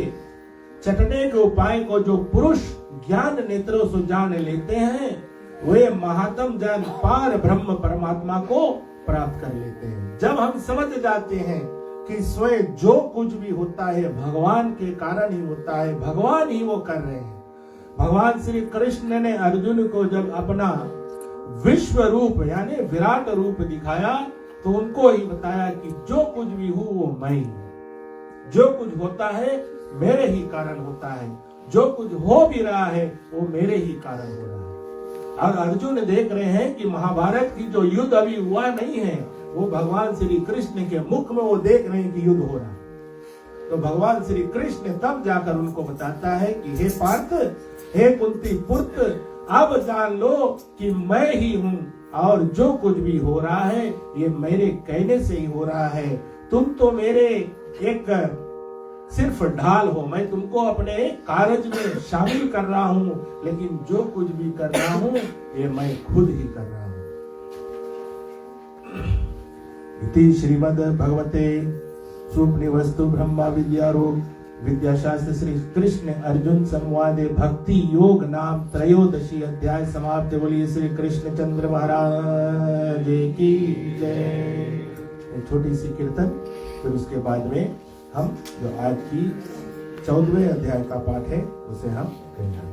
[SPEAKER 1] चटने के उपाय को जो पुरुष ज्ञान नेत्रों से जान लेते हैं, वे महात्म जन पार ब्रह्म परमात्मा को प्राप्त कर लेते हैं। जब हम समझ जाते हैं कि स्वयं जो कुछ भी होता है भगवान के कारण ही होता है, भगवान ही वो कर रहे हैं। भगवान श्री कृष्ण ने अर्जुन को जब अपना विश्व रूप यानी विराट रूप दिखाया तो उनको ही बताया कि जो कुछ भी हूं वो मैं ही हूं, जो कुछ होता है मेरे ही कारण होता है, जो कुछ हो भी रहा है वो मेरे ही कारण हो रहा है। और अर्जुन देख रहे हैं कि महाभारत की जो युद्ध अभी हुआ नहीं है, वो भगवान श्री कृष्ण के मुख में वो देख रहे हैं कि युद्ध हो रहा है। तो भगवान श्री कृष्ण तब जाकर उनको बताता है कि हे पार्थ, हे कुंती पुत्र, अब जान लो कि मैं ही हूं और जो कुछ भी हो रहा है ये मेरे कहने से ही हो रहा है। तुम तो मेरे एक सिर्फ ढाल हो। मैं तुमको अपने कारज में शामिल कर रहा हूं, लेकिन जो कुछ भी कर रहा हूं ये मैं खुद ही कर रहा हूं। इति श्रीमद् भगवते सुपनिवस्तु ब्रह्मा विद्यारूप विद्याशास्त्र श्री कृष्ण अर्जुन संवादे भक्ति योग नाम त्रयोदशी अध्याय समाप्त। बोलिए श्री कृष्णचंद्र महाराज की जय। छोटी सी कीर्तन, फिर उसके बाद में हम जो आज की 14वें अध्याय का पाठ है उसे हम कहेंगे।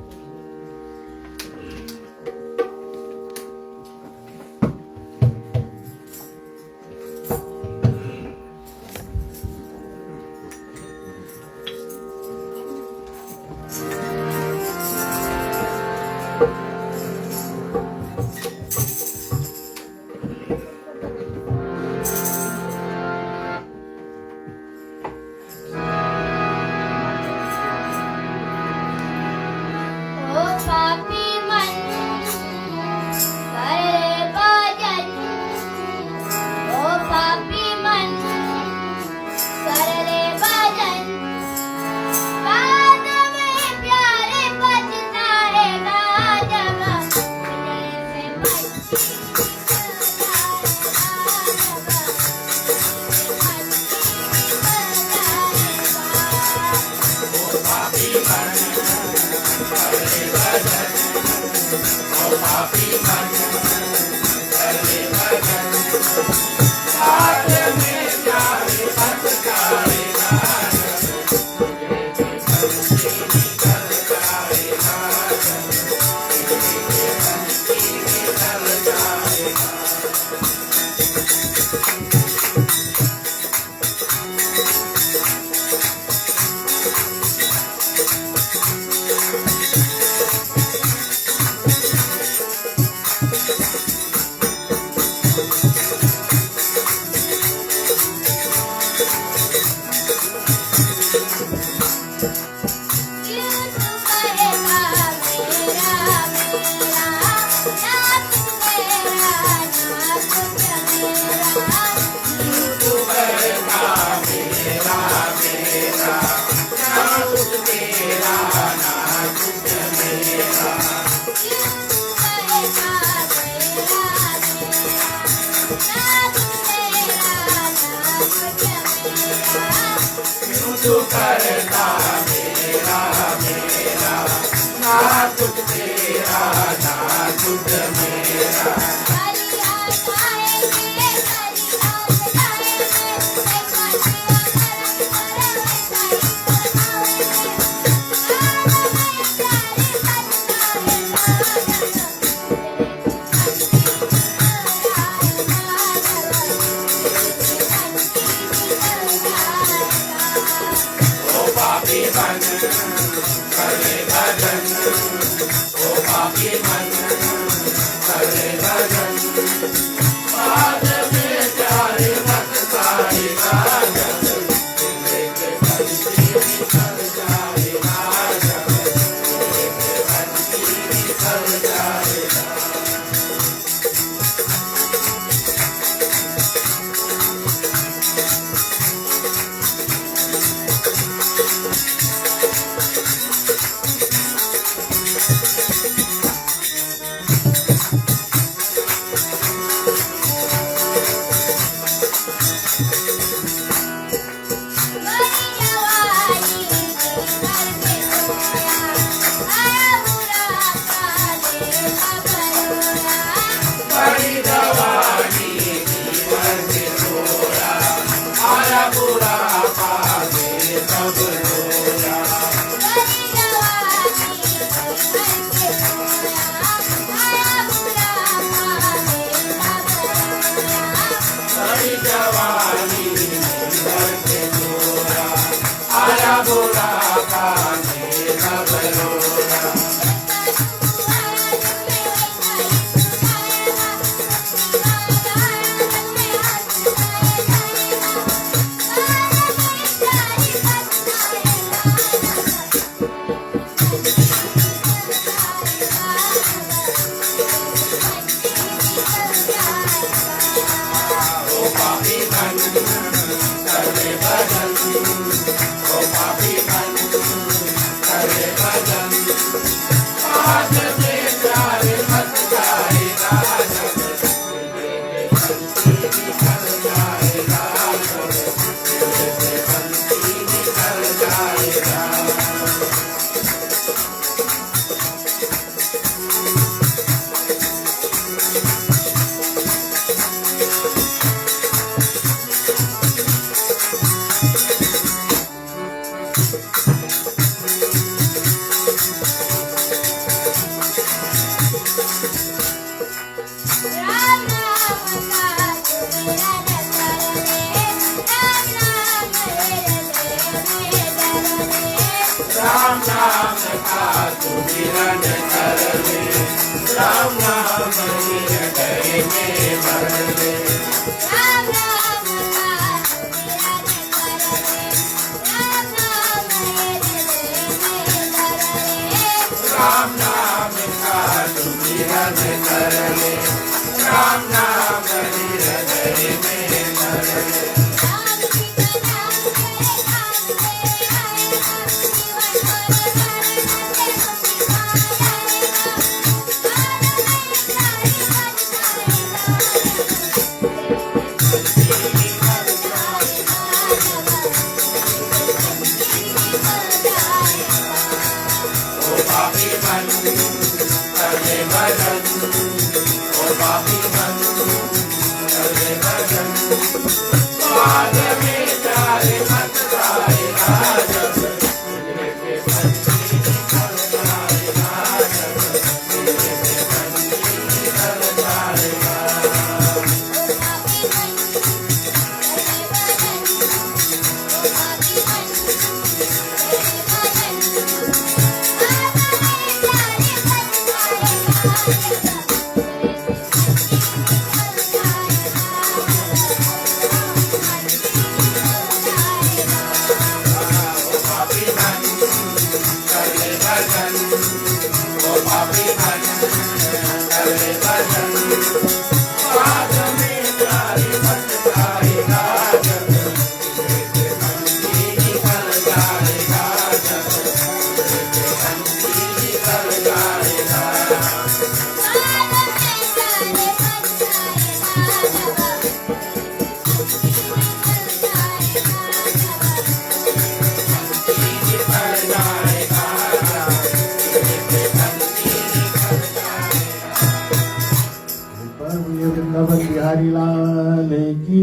[SPEAKER 1] बिहारी लाल की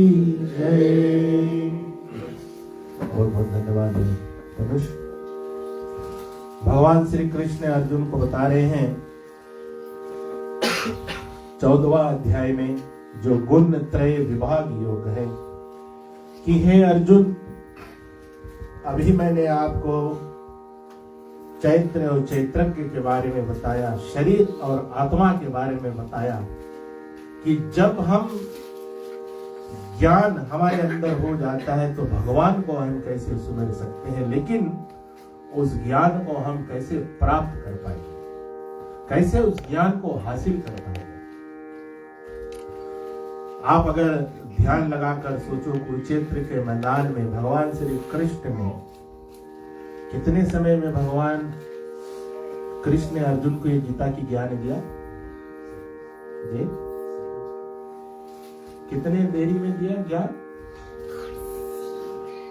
[SPEAKER 1] जय। बहुत बहुत धन्यवाद धनुष। भगवान श्री कृष्ण अर्जुन को बता रहे हैं 14वां अध्याय में जो गुण त्रय विभाग योग है कि हे अर्जुन, अभी मैंने आपको चैत्र और चैत्रज्ञ के बारे में बताया, शरीर और आत्मा के बारे में बताया कि जब हम ज्ञान हमारे अंदर हो जाता है तो भगवान को हम कैसे सुमिर सकते हैं, लेकिन उस ज्ञान को हम कैसे प्राप्त कर पाएंगे, कैसे उस ज्ञान को हासिल कर पाएंगे। आप अगर ध्यान लगाकर सोचो, कुरुक्षेत्र के मैदान में भगवान श्री कृष्ण ने कितने समय में भगवान कृष्ण ने अर्जुन को ये गीता की ज्ञान दिया जी? कितने देरी में दिया ज्ञान?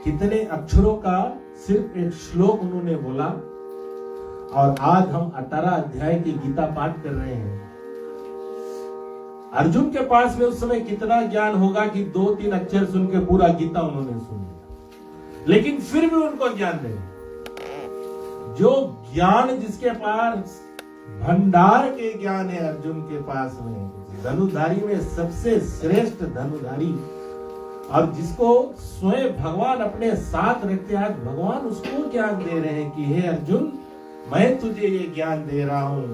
[SPEAKER 1] कितने अक्षरों का सिर्फ एक श्लोक उन्होंने बोला, और आज हम 18 अध्याय की गीता पाठ कर रहे हैं। अर्जुन के पास में उस समय कितना ज्ञान होगा कि 2-3 अक्षर सुन के पूरा गीता उन्होंने सुन लिया, लेकिन फिर भी उनको ज्ञान नहीं। जो ज्ञान जिसके पास भंडार के ज्ञान है अर्जुन के पास में, धनुधारी में सबसे श्रेष्ठ धनुधारी, और जिसको स्वयं भगवान अपने साथ रखते, आज भगवान उसको ज्ञान दे रहे हैं कि हे अर्जुन, मैं तुझे ये ज्ञान दे रहा हूं,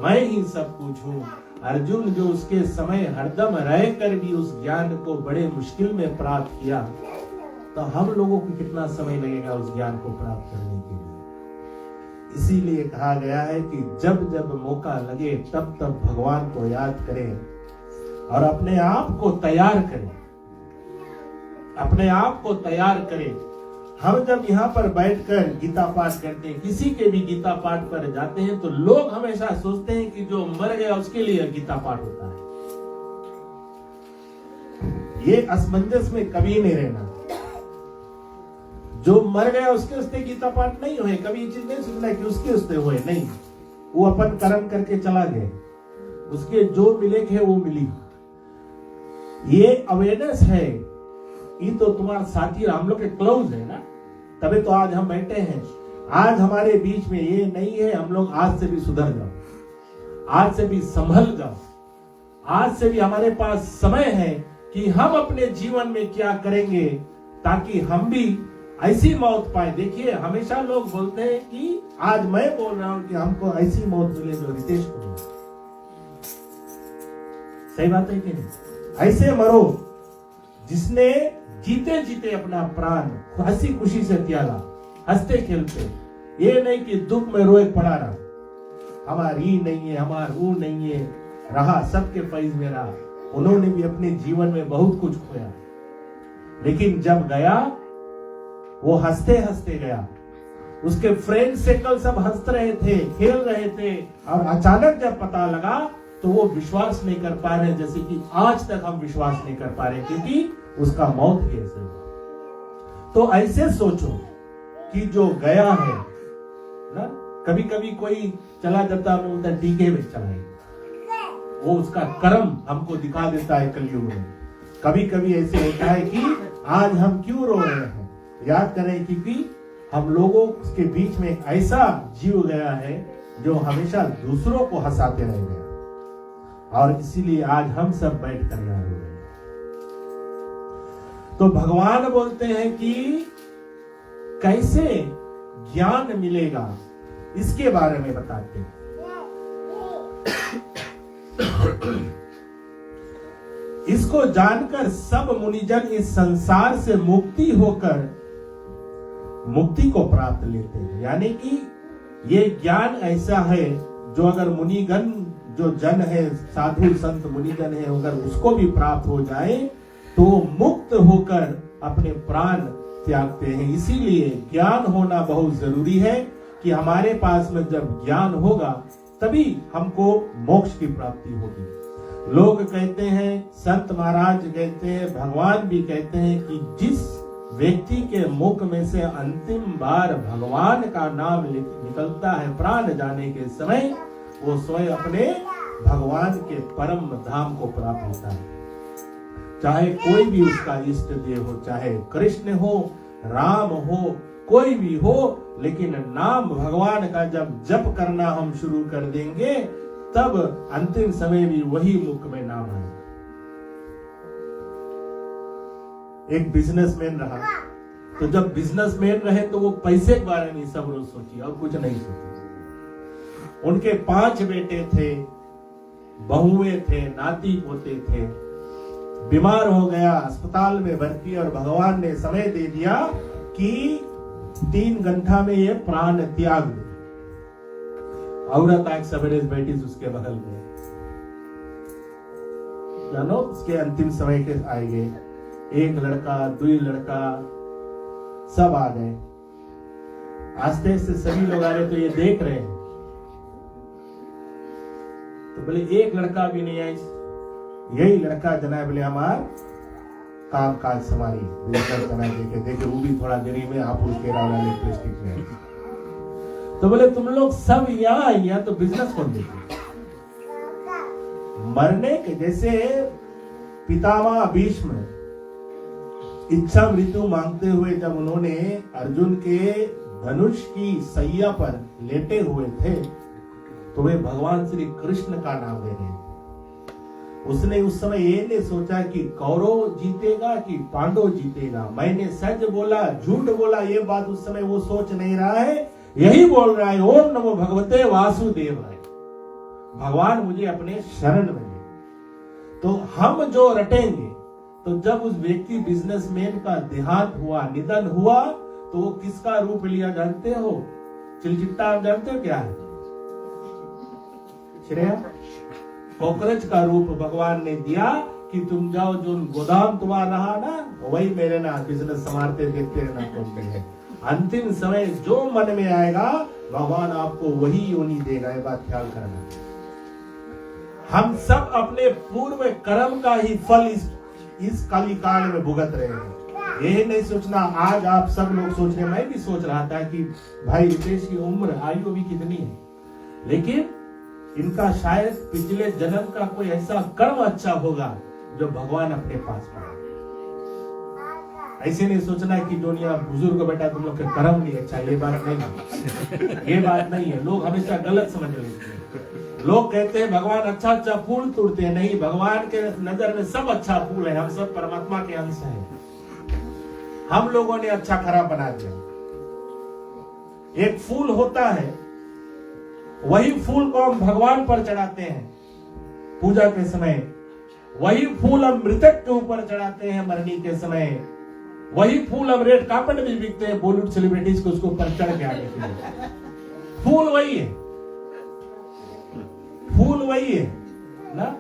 [SPEAKER 1] मैं ही सब कुछ हूं। अर्जुन जो उसके समय हरदम रह कर भी उस ज्ञान को बड़े मुश्किल में प्राप्त किया, तो हम लोगों को कितना समय लगेगा उस ज्ञान को प्राप्त करने के लिए। इसीलिए कहा गया है कि जब जब मौका लगे तब तब भगवान को याद करें और अपने आप को तैयार करें, अपने आप को तैयार करें। हम जब यहाँ पर बैठकर गीता पाठ करते हैं, किसी के भी गीता पाठ पर जाते हैं, तो लोग हमेशा सोचते हैं कि जो मर गया उसके लिए गीता पाठ होता है। ये असमंजस में कभी नहीं रहना। जो मर गया उसके उसते गीता पाठ नहीं हुए, कभी ये चीज नहीं सोचना कि उसके उसते हुए, नहीं, वो अपन कर्म करके चला गया, उसके जो मिले थे वो मिली। ये अवेयरनेस है, ये तो तुम्हारा साथी हम लोग के क्लोज है ना, तभी तो आज हम बैठे हैं। आज हमारे बीच में ये नहीं है, हम लोग आज से भी सुधर जाओ, आज से भी संभल जाओ, आज से भी हमारे पास समय है कि हम अपने जीवन में क्या करेंगे ताकि हम भी ऐसी मौत पाए। देखिए, हमेशा लोग बोलते हैं कि आज मैं बोल रहा हूं कि हमको ऐसी मौत मिले जो रितेश को मिले। सही बात है कि नहीं? ऐसे मरो जिसने जीते जीते अपना प्राण हंसी खुशी से त्यागा, हंसते खेलते, ये नहीं कि दुख में रोए पड़ा रहा, हमारी नहीं है, हमार वो नहीं है, रहा सबके फैज में रहा। उन्होंने भी अपने जीवन में बहुत कुछ खोया, लेकिन जब गया वो हंसते हंसते गया। उसके फ्रेंड सर्कल सब हंस रहे थे, खेल रहे थे, और अचानक जब पता लगा तो वो विश्वास नहीं कर पा रहे, जैसे कि आज तक हम विश्वास नहीं कर पा रहे, क्योंकि उसका मौत ही ऐसे हुआ। तो ऐसे सोचो कि जो गया है ना, कभी कभी कोई चला जाता है टीके में चलाए, वो उसका कर्म हमको दिखा देता है कलयुग में। कभी कभी ऐसे होता है कि आज हम क्यों रो रहे हैं, याद करें क्योंकि हम लोगों के बीच में एक ऐसा जीव गया है जो हमेशा दूसरों को हंसाते रह गया, और इसीलिए आज हम सब बैठ कर यहाँ रो रहे हैं। तो भगवान बोलते हैं कि कैसे ज्ञान मिलेगा, इसके बारे में बताते हैं। इसको जानकर सब मुनिजन इस संसार से मुक्ति होकर मुक्ति को प्राप्त लेते हैं। यानी कि ये ज्ञान ऐसा है जो अगर मुनिगण जो जन है, साधु संत मुनिजन है, अगर उसको भी प्राप्त हो जाए तो मुक्त होकर अपने प्राण त्यागते हैं। इसीलिए ज्ञान होना बहुत जरूरी है कि हमारे पास में जब ज्ञान होगा तभी हमको मोक्ष की प्राप्ति होगी। लोग कहते हैं, संत महाराज कहते हैं, भगवान भी कहते हैं कि जिस व्यक्ति के मुख में से अंतिम बार भगवान का नाम निकलता है प्राण जाने के समय, वो स्वयं अपने भगवान के परम धाम को प्राप्त होता है। चाहे कोई भी उसका इष्ट देव हो, चाहे कृष्ण हो, राम हो, कोई भी हो, लेकिन नाम भगवान का जब जप करना हम शुरू कर देंगे तब अंतिम समय भी वही मुख में नाम आए। एक बिजनेसमैन रहा, तो जब बिजनेसमैन रहे तो वो पैसे के बारे में सब रोज सोची और कुछ नहीं सोची। उनके 5 बेटे थे, बहुएं थे, नाती पोते थे। बीमार हो गया, अस्पताल में भर्ती, और भगवान ने समय दे दिया कि 3 घंटा में ये प्राण त्याग दे। औरत आज सवेरे बैठी उसके बगल में, जानो उसके अंतिम समय के आए गए, 1 लड़का 2 लड़का सब आ गए। आस्ते से सभी लोग आ रहे तो ये देख रहे हैं, तो बोले 1 लड़का भी नहीं आई, यही लड़का जना बोले हमार काम काज समारी देखे वो भी थोड़ा गरीब है, आप उसके प्लास्टिक में। तो बोले तुम लोग सब यहाँ आई, यहाँ तो बिजनेस कौन देखे। मरने के जैसे पितामह भीष्म इच्छा मृत्यु मांगते हुए जब उन्होंने अर्जुन के धनुष की सैया पर लेटे हुए थे तो वे भगवान श्री कृष्ण का नाम ले रहे थे। उसने उस समय ये नहीं सोचा कि कौरव जीतेगा कि पांडव जीतेगा, मैंने सच बोला झूठ बोला, ये बात उस समय वो सोच नहीं रहा है। यही बोल रहा है ओम नमो भगवते वासुदेवाय, भगवान मुझे अपने शरण में ले। तो हम जो रटेंगे, तो जब उस व्यक्ति बिजनेसमैन का देहांत हुआ, निधन हुआ, तो वो किसका रूप लिया जानते हो? चिलचिट्टा आप जानते हो क्या है? श्रेया कॉकरोच का रूप भगवान ने दिया कि तुम जाओ जो गोदाम तुम्हारा रहा ना वही मेरे ना बिजनेस संभालते देखते रहना बोलते हैं। अंतिम समय जो मन में आएगा भगवान आपको वही योनि देगा, ये बात ख्याल करना। हम सब अपने पूर्व कर्म का ही फल इस काली काल में भुगत रहे हैं। यही नहीं सोचना, आज आप सब लोग सोच रहे, मैं भी सोच रहा था कि भाई रितेश की उम्र आयु भी कितनी है, लेकिन इनका शायद पिछले जन्म का कोई ऐसा कर्म अच्छा होगा जो भगवान अपने पास पाए। ऐसे नहीं सोचना कि दुनिया बुजुर्ग बेटा तुम लोग के कर्म नहीं अच्छा, ये बात नहीं है। ये बात नहीं है, लोग हमेशा गलत समझ लेते हैं। लोग कहते हैं भगवान अच्छा अच्छा फूल तोड़ते हैं, नहीं, भगवान के नजर में सब अच्छा फूल है। हम सब परमात्मा के अंश हैं। हम लोगों ने अच्छा खराब बना दिया। एक फूल होता है, वही फूल को हम भगवान पर चढ़ाते हैं पूजा के समय, वही फूल हम मृतक के ऊपर चढ़ाते हैं मरने के समय, वही फूल हम रेड कार्पेट में बिकते हैं बॉलीवुड सेलिब्रिटीज को उसको ऊपर चढ़ के आने के लिए। फूल वही है, फूल वही है ना।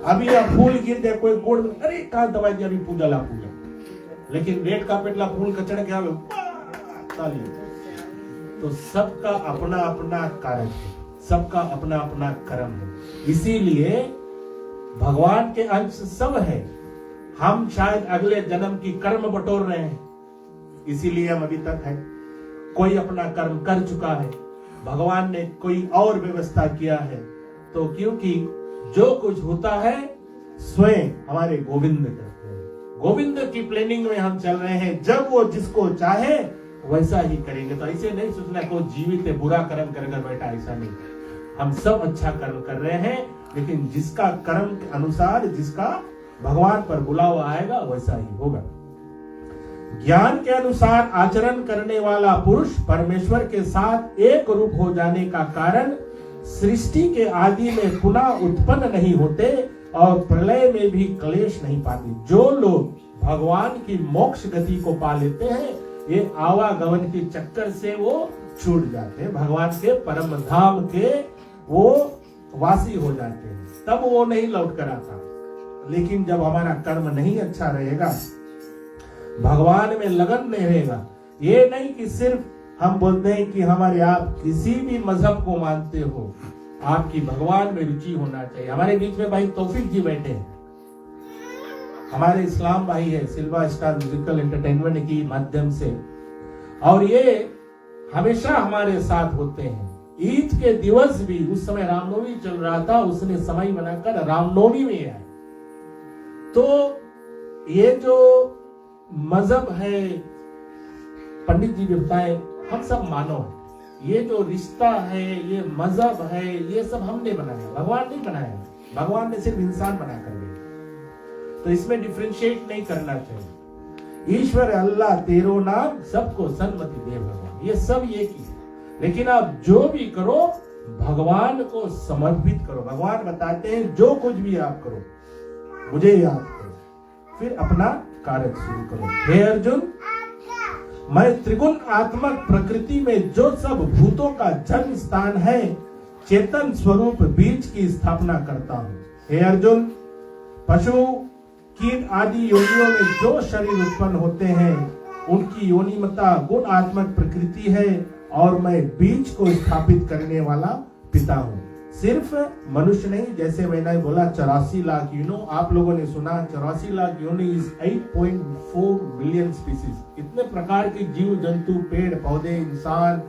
[SPEAKER 1] अभी आप फूल गिर दे कोई गोड़ में, अरे कहां दवाई दिया, अभी पूजा ला पूजा, लेकिन रेड कार्पेट ला फूल का चढ़ के आवे ताली। तो सबका अपना अपना कारण है, सबका अपना अपना कर्म है। इसीलिए भगवान के अंश सब है। हम शायद अगले जन्म की कर्म बटोर रहे हैं, इसीलिए हम अभी तक है। कोई अपना कर्म कर चुका है, भगवान ने कोई और व्यवस्था किया है। तो क्योंकि जो कुछ होता है स्वयं हमारे गोविंद करते हैं, गोविंद की प्लानिंग में हम चल रहे हैं। जब वो जिसको चाहे वैसा ही करेंगे। तो ऐसे नहीं सोचना को जीवित है बुरा कर्म कर बैठा, ऐसा नहीं। हम सब अच्छा कर्म कर रहे हैं, लेकिन जिसका कर्म के अनुसार जिसका भगवान पर बुलावा आएगा वैसा ही होगा। ज्ञान के अनुसार आचरण करने वाला पुरुष परमेश्वर के साथ एक रूप हो जाने का कारण सृष्टि के आदि में पुनः उत्पन्न नहीं होते और प्रलय में भी क्लेश नहीं पाते। जो लोग भगवान की मोक्ष गति को पा लेते हैं, ये आवागमन के चक्कर से वो छूट जाते हैं, भगवान के परम धाम के वो वासी हो जाते हैं, तब वो नहीं लौट कर आता। लेकिन जब हमारा कर्म नहीं अच्छा रहेगा, भगवान में लगन नहीं रहेगा, ये नहीं कि सिर्फ हम बोलते हैं कि हमारे आप किसी भी मजहब को मानते हो, आपकी भगवान में रुचि होना चाहिए। हमारे बीच में भाई तौफीक जी बैठे हैं, हमारे इस्लाम भाई है सिल्वा स्टार म्यूजिकल एंटरटेनमेंट की माध्यम से, और ये हमेशा हमारे साथ होते हैं। ईद के दिवस भी, उस समय रामनवमी चल रहा था, उसने समय बनाकर रामनवमी में आए। तो ये जो मजहब है, पंडित जी भी बताए, हम सब मानव है। ये जो रिश्ता है, ये मजहब है, ये सब हमने बनाया, भगवान नहीं बनाया। भगवान ने सिर्फ इंसान बना कर दिया। तो इसमें डिफरेंशिएट नहीं करना चाहिए। ईश्वर अल्लाह तेरो नाम सबको सन्मति दे भगवान, ये सब एक ही है। लेकिन आप जो भी करो भगवान को समर्पित करो। भगवान बताते हैं जो कुछ भी आप करो मुझे याद करो, फिर अपना कार्य शुरू करो। हे अर्जुन, मैं त्रिगुण आत्मक प्रकृति में जो सब भूतों का जन्म स्थान है, चेतन स्वरूप बीज की स्थापना करता हूँ। हे अर्जुन, पशु कीट आदि योनियों में जो शरीर उत्पन्न होते हैं, उनकी योनिमता गुण आत्मक प्रकृति है, और मैं बीज को स्थापित करने वाला पिता हूँ। सिर्फ मनुष्य नहीं, जैसे मैंने बोला 84 लाख यूनो, आप लोगों ने सुना 84 lakh you know is 8.4 million species. इतने प्रकार के जीव जंतु, पेड़ पौधे, इंसान,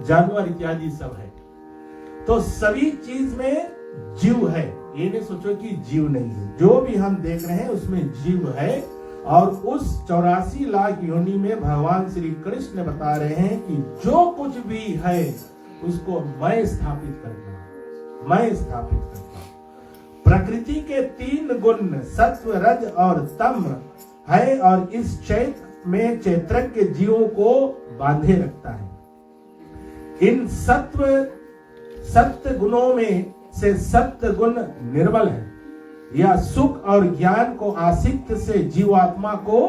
[SPEAKER 1] जानवर इत्यादि सब है। तो सभी चीज में जीव है, ये नहीं सोचो कि जीव नहीं है। जो भी हम देख रहे हैं उसमें जीव है, और उस 84 लाख योनि में भगवान श्री कृष्ण बता रहे हैं कि जो कुछ भी है उसको मैं स्थापित करता हूं, मैं स्थापित करता हूं। प्रकृति के 3 गुण सत्व, रज और तम है, और इस चैत्र में चैत्रज्ञ जीवों को बांधे रखता है। इन सत्य गुणों में से सत्य गुण निर्बल है, या सुख और ज्ञान को आसक्त से जीवात्मा को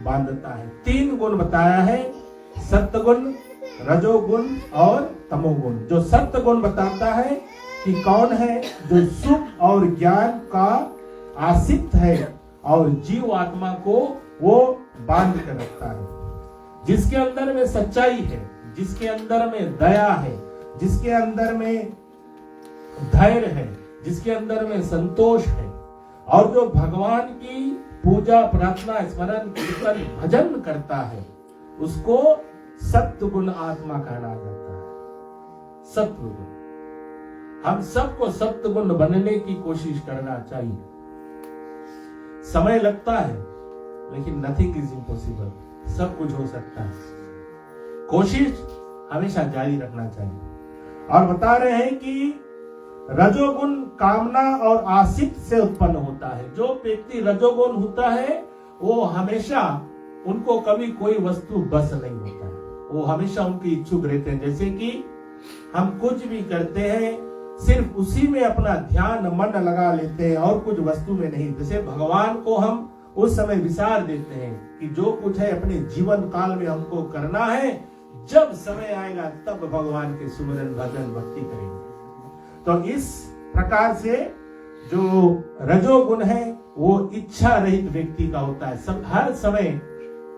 [SPEAKER 1] बांधता है। 3 गुण बताया है, सत्य गुण, रजोगुण और तमोगुण। जो सत्य गुण बताता है कि कौन है जो सुख और ज्ञान का आसिक्त है और जीव आत्मा को वो बांध कर रखता है। जिसके अंदर में सच्चाई है, जिसके अंदर में दया है, जिसके अंदर में धैर्य है, जिसके अंदर में संतोष है, और जो भगवान की पूजा प्रार्थना स्मरण कीर्तन भजन करता है, उसको सत्व गुण आत्मा कहना जाता है। सत्व गुण, हम सबको सत्व गुण बनने की कोशिश करना चाहिए। समय लगता है लेकिन नथिंग इज इम्पॉसिबल, सब कुछ हो सकता है। कोशिश हमेशा जारी रखना चाहिए। और बता रहे हैं कि रजोगुण कामना और आसक्ति से उत्पन्न होता है। जो व्यक्ति रजोगुण होता है वो हमेशा, उनको कभी कोई वस्तु बस नहीं होता है, वो हमेशा उनके इच्छुक रहते हैं। जैसे कि हम कुछ भी करते हैं सिर्फ उसी में अपना ध्यान मन लगा लेते हैं और कुछ वस्तु में नहीं। जैसे भगवान को हम उस समय विचार देते हैं कि जो कुछ है अपने जीवन काल में हमको करना है, जब समय आएगा तब भगवान के सुमिरन भजन भक्ति करेंगे। तो इस प्रकार से जो रजोगुण है वो इच्छा रहित व्यक्ति का होता है। सब हर समय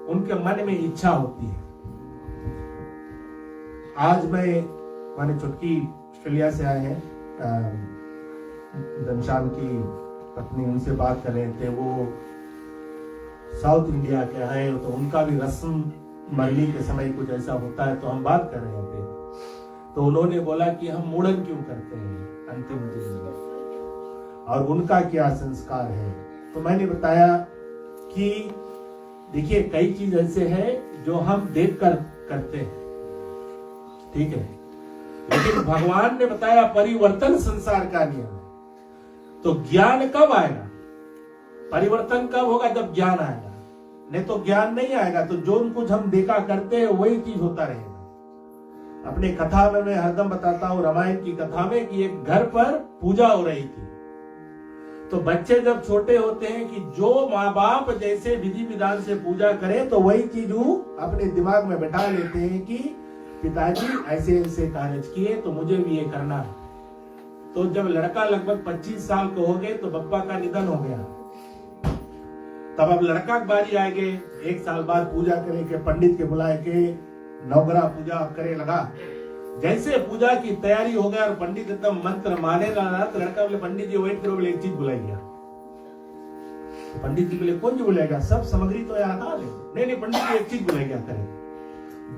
[SPEAKER 1] उनके मन में इच्छा होती है। आज मैंने चुटकी ऑस्ट्रेलिया से आए हैं, घनश्याम की पत्नी, उनसे बात कर रहे थे। वो साउथ इंडिया के हैं, तो उनका भी रस्म मरनी के समय कुछ ऐसा होता है, तो हम बात कर रहे थे। तो उन्होंने बोला कि हम मुड़न क्यों करते हैं अंतिम दिन में, और उनका क्या संस्कार है। तो मैंने बताया कि देखिए कई चीज ऐसे हैं जो हम देखकर करते हैं, ठीक है, लेकिन भगवान ने बताया परिवर्तन संसार का नियम है। तो ज्ञान कब आएगा, परिवर्तन कब होगा, जब ज्ञान आएगा। नहीं तो ज्ञान नहीं आएगा। तो जो कुछ हम देखा करते हैं वही चीज होता रहेगा। अपने कथा में मैं हरदम बताता हूँ, रामायण की कथा में, कि एक घर पर पूजा हो रही थी। तो बच्चे जब छोटे होते हैं कि जो माँ बाप जैसे विधि विधान से पूजा करें तो वही चीज वो अपने दिमाग में बैठा लेते हैं कि पिताजी ऐसे ऐसे कार्य किए तो मुझे भी ये करना है। तो जब लड़का लगभग 25 साल का हो गए तो बप्पा का निधन हो गया। तब अब लड़का की बारी आएगी, 1 साल बाद पूजा करे के पंडित के बुलाए के नवग्रह पूजा करे लगा। जैसे पूजा की तैयारी हो गया और पंडित एकदम मंत्र माने लगा, तो लड़का बोले पंडित जी वेट करो, बोले एक चीज बुलाइए। तो पंडित जी बोले कौन जी बुलाएगा, सब सामग्री तो यहाँ डाल है। नहीं पंडित जी एक चीज बुलाइए करें।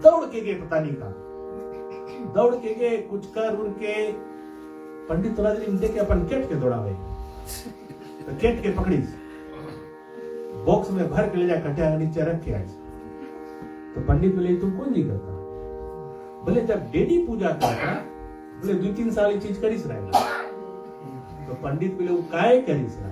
[SPEAKER 1] दौड़ के गए, पता नहीं कहा दौड़ के गए, कुछ कर उनके पंडित थोड़ा देर देखे अपन केट के दौड़ावे, तो केट के पकड़ी बॉक्स में भर के ले जा, कटिया नीचे रख के आज। तो पंडित बोले तुम कौन जी करता, बोले जब डेडी पूजा करता, बोले 2-3 साल ये चीज करीस रहा। तो पंडित बोले वो काय करीस रहा,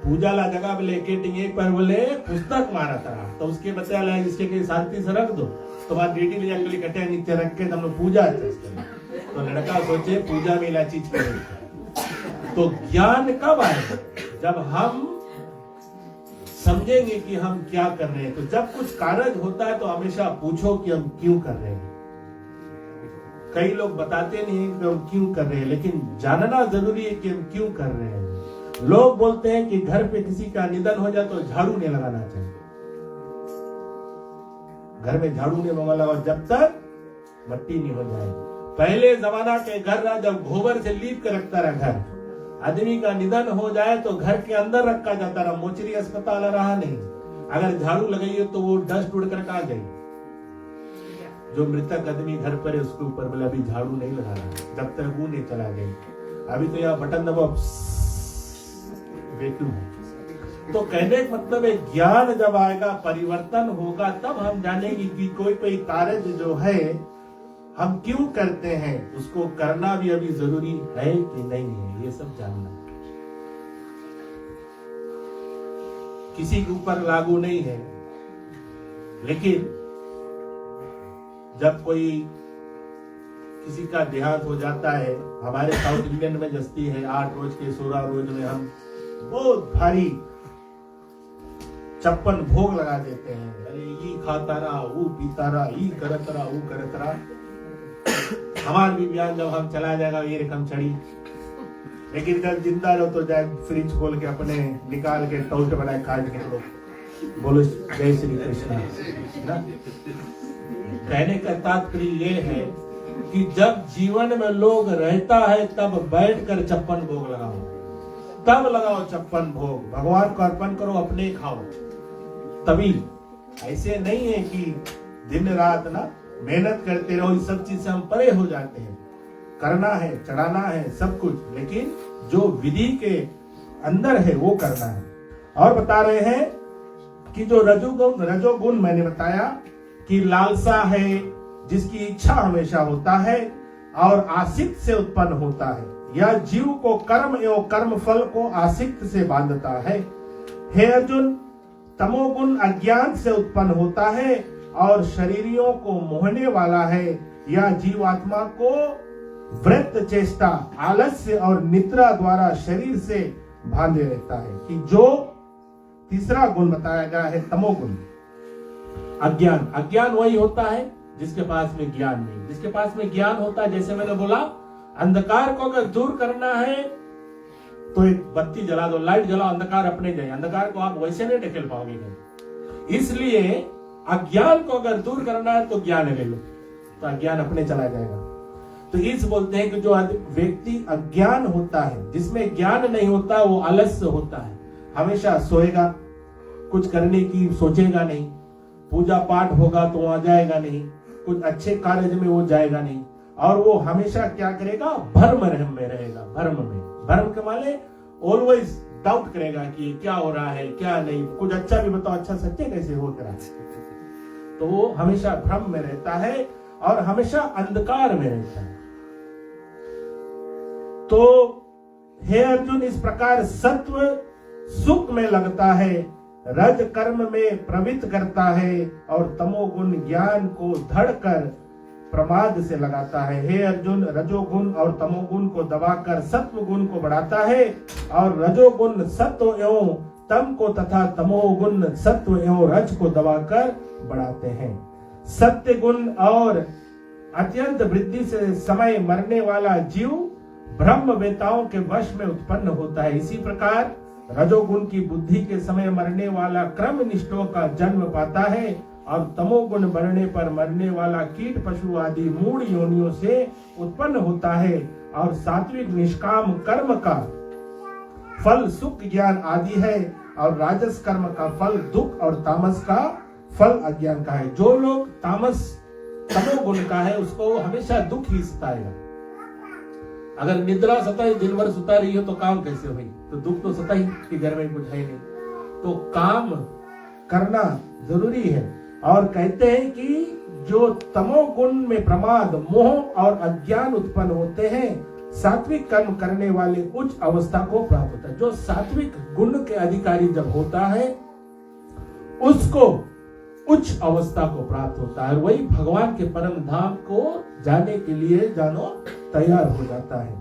[SPEAKER 1] पूजा ला जगह बोले केटिंग पर बोले पुस्तक मारा था, तो उसके बच्चा ला इसके के शांति से रख दो। तो बाद डेडी ले जाकर कटिया नीचे रख के हम लोग पूजा करते। तो लड़का सोचे पूजा में ला चीज करेंगे। तो ज्ञान कब आएगा, जब हम समझेंगे कि हम क्या कर रहे हैं। तो जब कुछ कार्य होता है तो हमेशा पूछो कि हम क्यों कर रहे हैं। कई लोग बताते नहीं हैं कि हम क्यों कर रहे हैं, लेकिन जानना जरूरी है कि हम क्यों कर रहे हैं। लोग बोलते हैं कि घर पे किसी का निधन हो जाए तो झाड़ू नहीं लगाना चाहिए, घर में झाड़ू नहीं लगाना, और जब तक मट्टी नहीं हो जाए। पहले जमाना के घर रहा जब गोबर से लीप कर रखता रहा घर, आदमी का निधन हो जाए तो घर के अंदर रखा जाता रहा, मोचरी अस्पताल रहा नहीं। अगर झाड़ू लगाइए तो वो डस्ट उड़ कर आ गई। जो मृतक आदमी घर पर है उसके ऊपर बोला अभी झाड़ू नहीं लगाना जब तक वो नहीं चला गई। अभी तो यहाँ बटन दबाओ वैक्यूम है। तो कहने का मतलब है ज्ञान जब आएगा, परिवर्तन होगा, तब हम जानेंगे कि कोई कार्य जो है हम क्यों करते हैं, उसको करना भी अभी जरूरी है कि नहीं है, ये सब जानना। किसी के ऊपर लागू नहीं है, लेकिन जब कोई किसी का देहांत हो जाता है, हमारे साउथ इंडियन में जस्ती है 8 रोज के 16 रोज में हम बहुत भारी 56 भोग लगा देते हैं। अरे ये खाता रहा, वो पीता रहा, ये करत रहा, वो करत रहा। हमारे भी बयान जब हम चला जाएगा ये रकम चढ़ी, लेकिन जब जिंदा रहो तो जाए फ्रिज खोल के अपने निकाल के टोस्ट बनाए खा के निकलो। बोलो जय श्री कृष्ण ना। कहने का तात्पर्य ये है कि जब जीवन में लोग रहता है तब बैठकर 56 भोग लगाओ, तब लगाओ 56 भोग, भगवान को अर्पण करो, अपने खाओ। तभी ऐसे नहीं है कि दिन रात ना मेहनत करते रहो, इस सब चीज से हम परे हो जाते हैं। करना है, चढ़ाना है सब कुछ, लेकिन जो विधि के अंदर है वो करना है। और बता रहे हैं कि जो रजोगुण मैंने बताया कि लालसा है, जिसकी इच्छा हमेशा होता है और आसक्त से उत्पन्न होता है, या जीव को कर्म एवं कर्म फल को आसक्त से बांधता है। हे अर्जुन, तमोगुण अज्ञान से उत्पन्न होता है और शरीरियों को मोहने वाला है, या जीवात्मा को व्रत चेष्टा, आलस्य और निद्रा द्वारा शरीर से बांधे रहता है। कि जो तीसरा गुण बताया गया है तमोगुण, अज्ञान। अज्ञान वही होता है जिसके पास में ज्ञान नहीं। जिसके पास में ज्ञान होता है, जैसे मैंने बोला, अंधकार को अगर दूर करना है तो एक बत्ती जला दो, लाइट जलाओ, अंधकार अपने जाए। अंधकार को आप वैसे नहीं ढकेल पाओगे। इसलिए अज्ञान को अगर दूर करना है तो ज्ञान ले लो, तो अज्ञान अपने चला जाएगा। तो इस बोलते हैं कि जो व्यक्ति अज्ञान होता है, जिसमें ज्ञान नहीं होता, वो आलस्य होता है, हमेशा सोएगा, कुछ करने की सोचेगा नहीं, पूजा पाठ होगा तो वहां जाएगा नहीं, कुछ अच्छे कार्य में वो जाएगा नहीं, और वो हमेशा क्या करेगा, भ्रम में रहेगा। भ्रम के माने ऑलवेज डाउट करेगा कि क्या हो रहा है क्या नहीं, कुछ अच्छा भी बताओ, अच्छा सच्चे कैसे हो रहा है। तो वो हमेशा भ्रम में रहता है और हमेशा अंधकार में रहता है। तो हे अर्जुन, इस प्रकार सत्व सुख में लगता है, रज कर्म में प्रवृत्त करता है, और तमोगुण ज्ञान को धड़कर प्रमाद से लगाता है। हे अर्जुन, रजोगुण और तमोगुण को दबाकर सत्व गुण को बढ़ाता है, और रजोगुण सत्व एवं तम को तथा तमोगुण सत्व एवं रज को दबाकर बढ़ाते हैं। सत्य गुण और अत्यंत वृद्धि से समय मरने वाला जीव ब्रह्म वेताओं के वश में उत्पन्न होता है। इसी प्रकार रजोगुण की बुद्धि के समय मरने वाला क्रम निष्ठों का जन्म पाता है, और तमोगुण बढ़ने पर मरने वाला कीट पशु आदि मूढ़ योनियों से उत्पन्न होता है, और सात्विक निष्काम कर्म का फल सुख ज्ञान आदि है, और राजस कर्म का फल दुख और तामस का फल अज्ञान का है। जो लोग तमोगुण का है उसको हमेशा दुख ही सताएगा। अगर निद्रा सताई, दिन भर सुता रही हो तो काम कैसे हुई, तो दुख तो सताई कि घर में कुछ है नहीं। तो काम करना जरूरी है। और कहते हैं कि जो तमोगुण में प्रमाद, मोह और अज्ञान उत्पन्न होते हैं, सात्विक कर्म करने वाले उच्च अवस्था को प्राप्त होता है। जो सात्विक गुण के अधिकारी जब होता है उसको उच्च अवस्था को प्राप्त होता है, और वही भगवान के परम धाम को जाने के लिए जानो तैयार हो जाता है।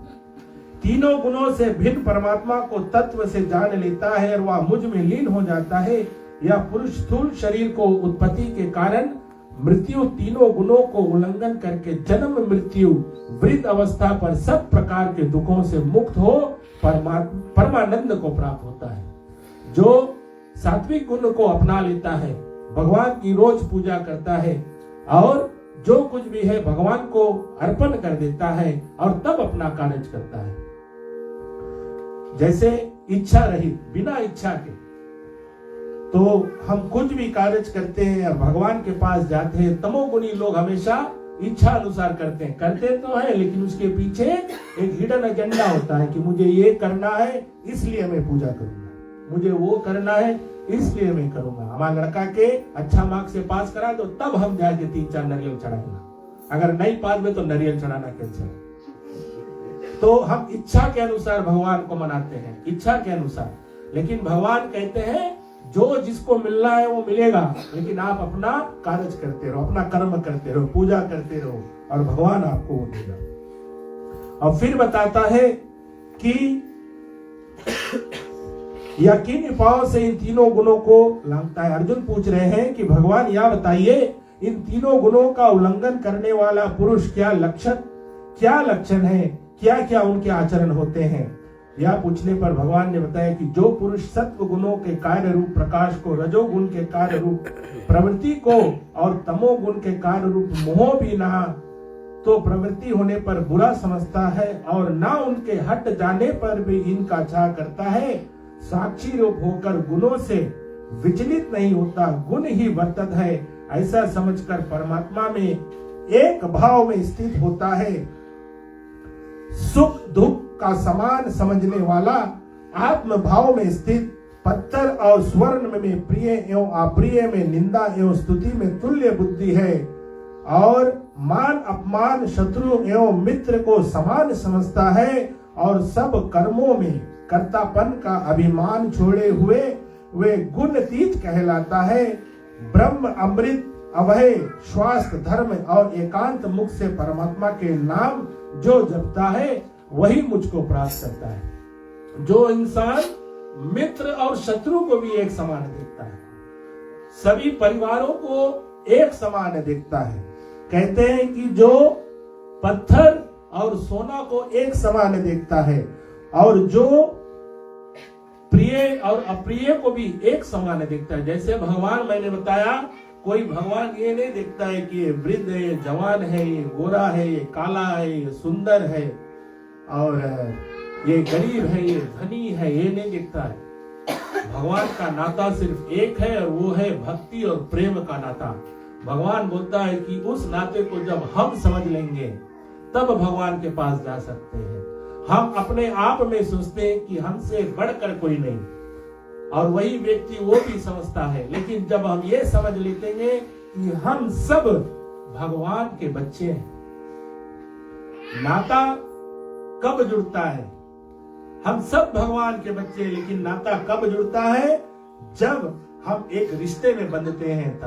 [SPEAKER 1] तीनों गुणों से भिन्न परमात्मा को तत्व से जान लेता है, और वह मुझ में लीन हो जाता है। यह पुरुष स्थूल शरीर को उत्पत्ति के कारण मृत्यु तीनों गुणों को उल्लंघन करके जन्म मृत्यु वृद्ध अवस्था पर सब प्रकार के दुखों से मुक्त हो परमानंद को प्राप्त होता है। जो सात्विक गुण को अपना लेता है, भगवान की रोज पूजा करता है, और जो कुछ भी है भगवान को अर्पण कर देता है, और तब अपना कार्य करता है। जैसे इच्छा रहित, बिना इच्छा के तो हम कुछ भी कार्य करते हैं और भगवान के पास जाते हैं। तमोगुणी लोग हमेशा इच्छा अनुसार करते हैं, करते तो है, लेकिन उसके पीछे एक हिडन एजेंडा होता है कि मुझे ये करना है इसलिए मैं पूजा करूंगा, मुझे वो करना है इसलिए मैं करूंगा। हमारा लड़का के अच्छा मार्क्स से पास करा तो तब हम जाके 3-4 नारियल चढ़ाएंगे, अगर नहीं पास में तो नारियल चढ़ाना कैंसिल। तो हम इच्छा के अनुसार भगवान को मनाते हैं, इच्छा के अनुसार। लेकिन भगवान कहते हैं जो जिसको मिलना है वो मिलेगा, लेकिन आप अपना कार्य करते रहो, अपना कर्म करते रहो, पूजा करते रहो, और भगवान आपको वो देगा। और फिर बताता है कि या किन उपायों से इन तीनों गुणों को लांघता है। अर्जुन पूछ रहे हैं कि भगवान यह बताइए, इन तीनों गुणों का उल्लंघन करने वाला पुरुष क्या लक्षण है, क्या क्या उनके आचरण होते हैं। यह पूछने पर भगवान ने बताया कि जो पुरुष सत्व गुणों के कार्य रूप प्रकाश को, रजोगुण के कार्य रूप प्रवृत्ति को और तमोगुण के कार्य रूप मोह भी ना तो प्रवृत्ति होने पर बुरा समझता है और ना उनके हट जाने पर भी इनका चाह करता है, साक्षी रूप होकर गुणों से विचलित नहीं होता, गुण ही वर्तत है, ऐसा समझकर परमात्मा में एक भाव में स्थित होता है। सुख दुख का समान समझने वाला आत्म भाव में स्थित पत्थर और स्वर्ण में प्रिय एवं अप्रिय में, निंदा एवं स्तुति में तुल्य बुद्धि है और मान अपमान, शत्रु एवं मित्र को समान समझता है और सब कर्मों में कर्तापन का अभिमान छोड़े हुए वे गुणतीत कहलाता है। ब्रह्म, अमृत, अभय, स्वास्थ्य, धर्म और एकांत मुख से परमात्मा के नाम जो जपता है वही मुझको प्राप्त करता है। जो इंसान मित्र और शत्रु को भी एक समान देखता है, सभी परिवारों को एक समान देखता है, कहते हैं कि जो पत्थर और सोना को एक समान देखता है और जो प्रिय और अप्रिय को भी एक समान देखता है। जैसे भगवान, मैंने बताया, कोई भगवान ये नहीं देखता है कि ये वृद्ध है, ये जवान है, ये गोरा है, ये काला है, ये सुंदर है और ये गरीब है, ये धनी है, ये नहीं देखता है। भगवान का नाता सिर्फ एक है और वो है भक्ति और प्रेम का नाता। भगवान बोलता है कि उस नाते को जब हम समझ लेंगे तब भगवान के पास जा सकते हैं। हम अपने आप में सोचते हैं कि हमसे बढ़कर कोई नहीं, और वही व्यक्ति वो भी समझता है, लेकिन जब हम ये समझ लेते हैं कि हम सब भगवान के बच्चे हैं। नाता कब जुड़ता है? हम सब भगवान के बच्चे, लेकिन नाता कब जुड़ता है? जब हम एक रिश्ते में बंधते हैं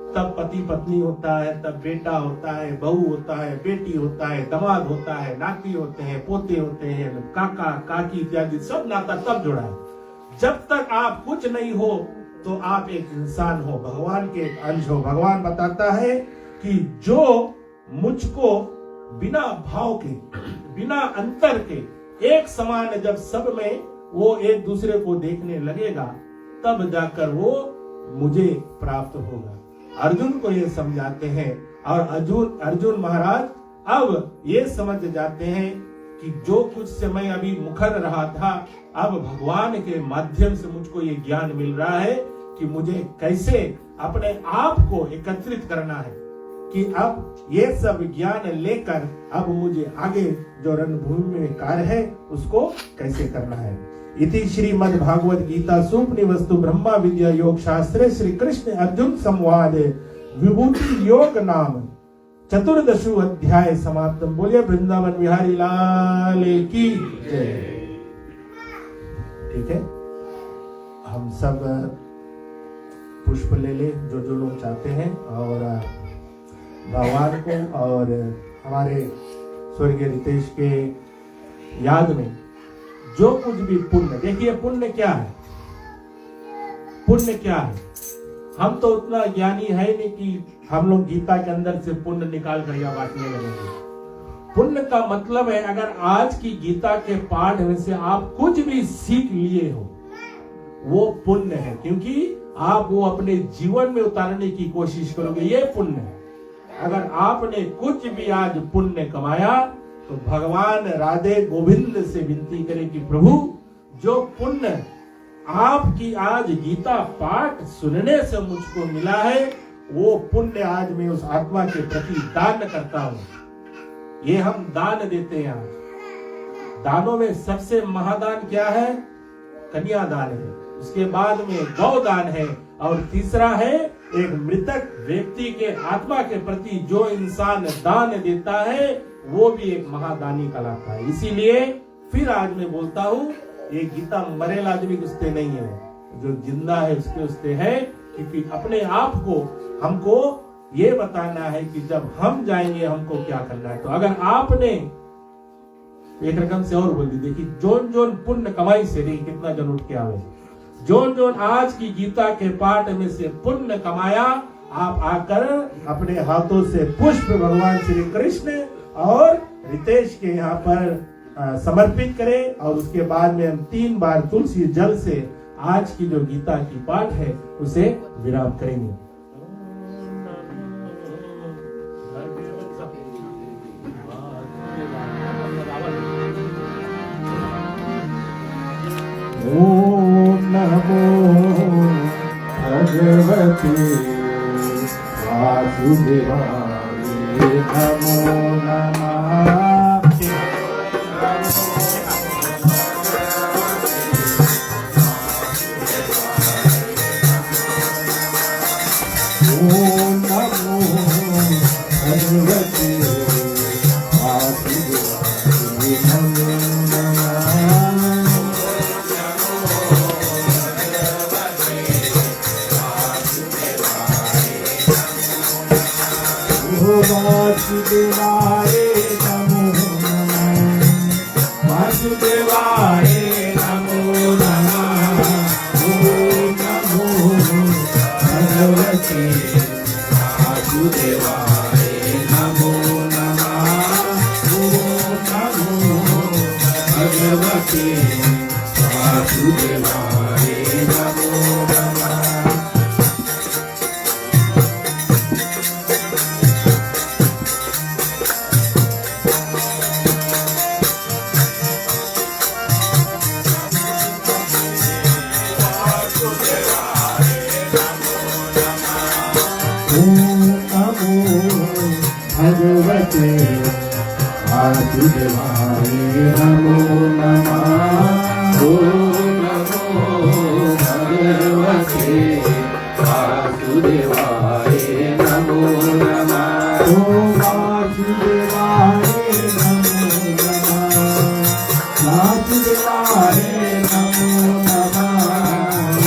[SPEAKER 1] तब पति पत्नी होता है, तब बेटा होता है, बहू होता है, बेटी होता है, दामाद होता है, नाती होते हैं, पोते होते हैं, काका काकी इत्यादि सब नाता तब जुड़ा है। जब तक आप कुछ नहीं हो तो आप एक इंसान हो, भगवान के एक अंश हो। भगवान बताता है कि जो मुझको बिना भाव के, बिना अंतर के एक समान जब सब में वो एक दूसरे को देखने लगेगा तब जाकर वो मुझे प्राप्त होगा। अर्जुन को ये समझाते हैं और अर्जुन महाराज अब ये समझ जाते हैं कि जो कुछ से मैं अभी मुखर रहा था, अब भगवान के माध्यम से मुझको ये ज्ञान मिल रहा है कि मुझे कैसे अपने आप को एकत्रित करना है, कि अब ये सब ज्ञान लेकर अब मुझे आगे जो रणभूमि में कार्य है उसको कैसे करना है। इति श्रीमद् भागवत गीता सुपनिवस्तु ब्रह्मा विद्या योग शास्त्रे श्री कृष्ण अर्जुन संवाद विभूति योग नाम चतुर्दशो अध्याय समाप्त। बोलिए वृंदावन बिहारी लाल की जय। ठीक है, हम सब पुष्प ले ले जो लोग चाहते हैं और भगवान को और हमारे स्वर्गीय रितेश के याद में जो कुछ भी पुण्य, देखिए पुण्य क्या है, पुण्य क्या है। हम तो उतना ज्ञानी है नहीं कि हम लोग गीता के अंदर से पुण्य निकाल कर या बांटने लगेंगे। पुण्य का मतलब है अगर आज की गीता के पाठ में से आप कुछ भी सीख लिए हो वो पुण्य है, क्योंकि आप वो अपने जीवन में उतारने की कोशिश करोगे, ये पुण्य है। अगर आपने कुछ भी आज पुण्य कमाया तो भगवान राधे गोविंद से विनती करें कि प्रभु जो पुण्य आपकी आज गीता पाठ सुनने से मुझको मिला है वो पुण्य आज मैं उस आत्मा के प्रति दान करता हूं। ये हम दान देते हैं। आज दानों में सबसे महादान क्या है? कन्यादान है, उसके बाद में गौदान है और तीसरा है एक मृतक व्यक्ति के आत्मा के प्रति जो इंसान दान देता है वो भी एक महादानी कहलाता है। इसीलिए फिर आज मैं बोलता हूँ ये गीता मरेल आदमी के उसते नहीं है, जो जिंदा है उसके उसते है, क्योंकि अपने आप को हमको ये बताना है कि जब हम जाएंगे हमको क्या करना है। तो अगर आपने एक रकम से और बोल दी, देखिए जोन जोन पुण्य कमाई से नहीं कितना जन उठ के आवे, जोन जोन आज की गीता के पाठ में से पुण्य कमाया, आप आकर अपने हाथों से पुष्प भगवान श्री कृष्ण और रितेश के यहाँ पर समर्पित करें और उसके बाद में हम 3 बार तुलसी जल से आज की जो गीता की पाठ है उसे विराम करेंगे। ओम नमो भगवते वासुदेवाय नमो नमः। ओम नमो भगवते वासुदेवाय नमो वासुदेवाय नमो नमः। वासुदेवाय नमो नमः। ओम नमो भगवते वासुदेवाय नमो नमः। ओम नमो भगवते वासुदेवाय नमो नमः। भगवते वासुदेवाय नमो नमः। ओम नमो भगवते वासुदेवाय नमो नमः। ओम वासुदेवाय नमो नमः। वासुदेवाय नमो नमः।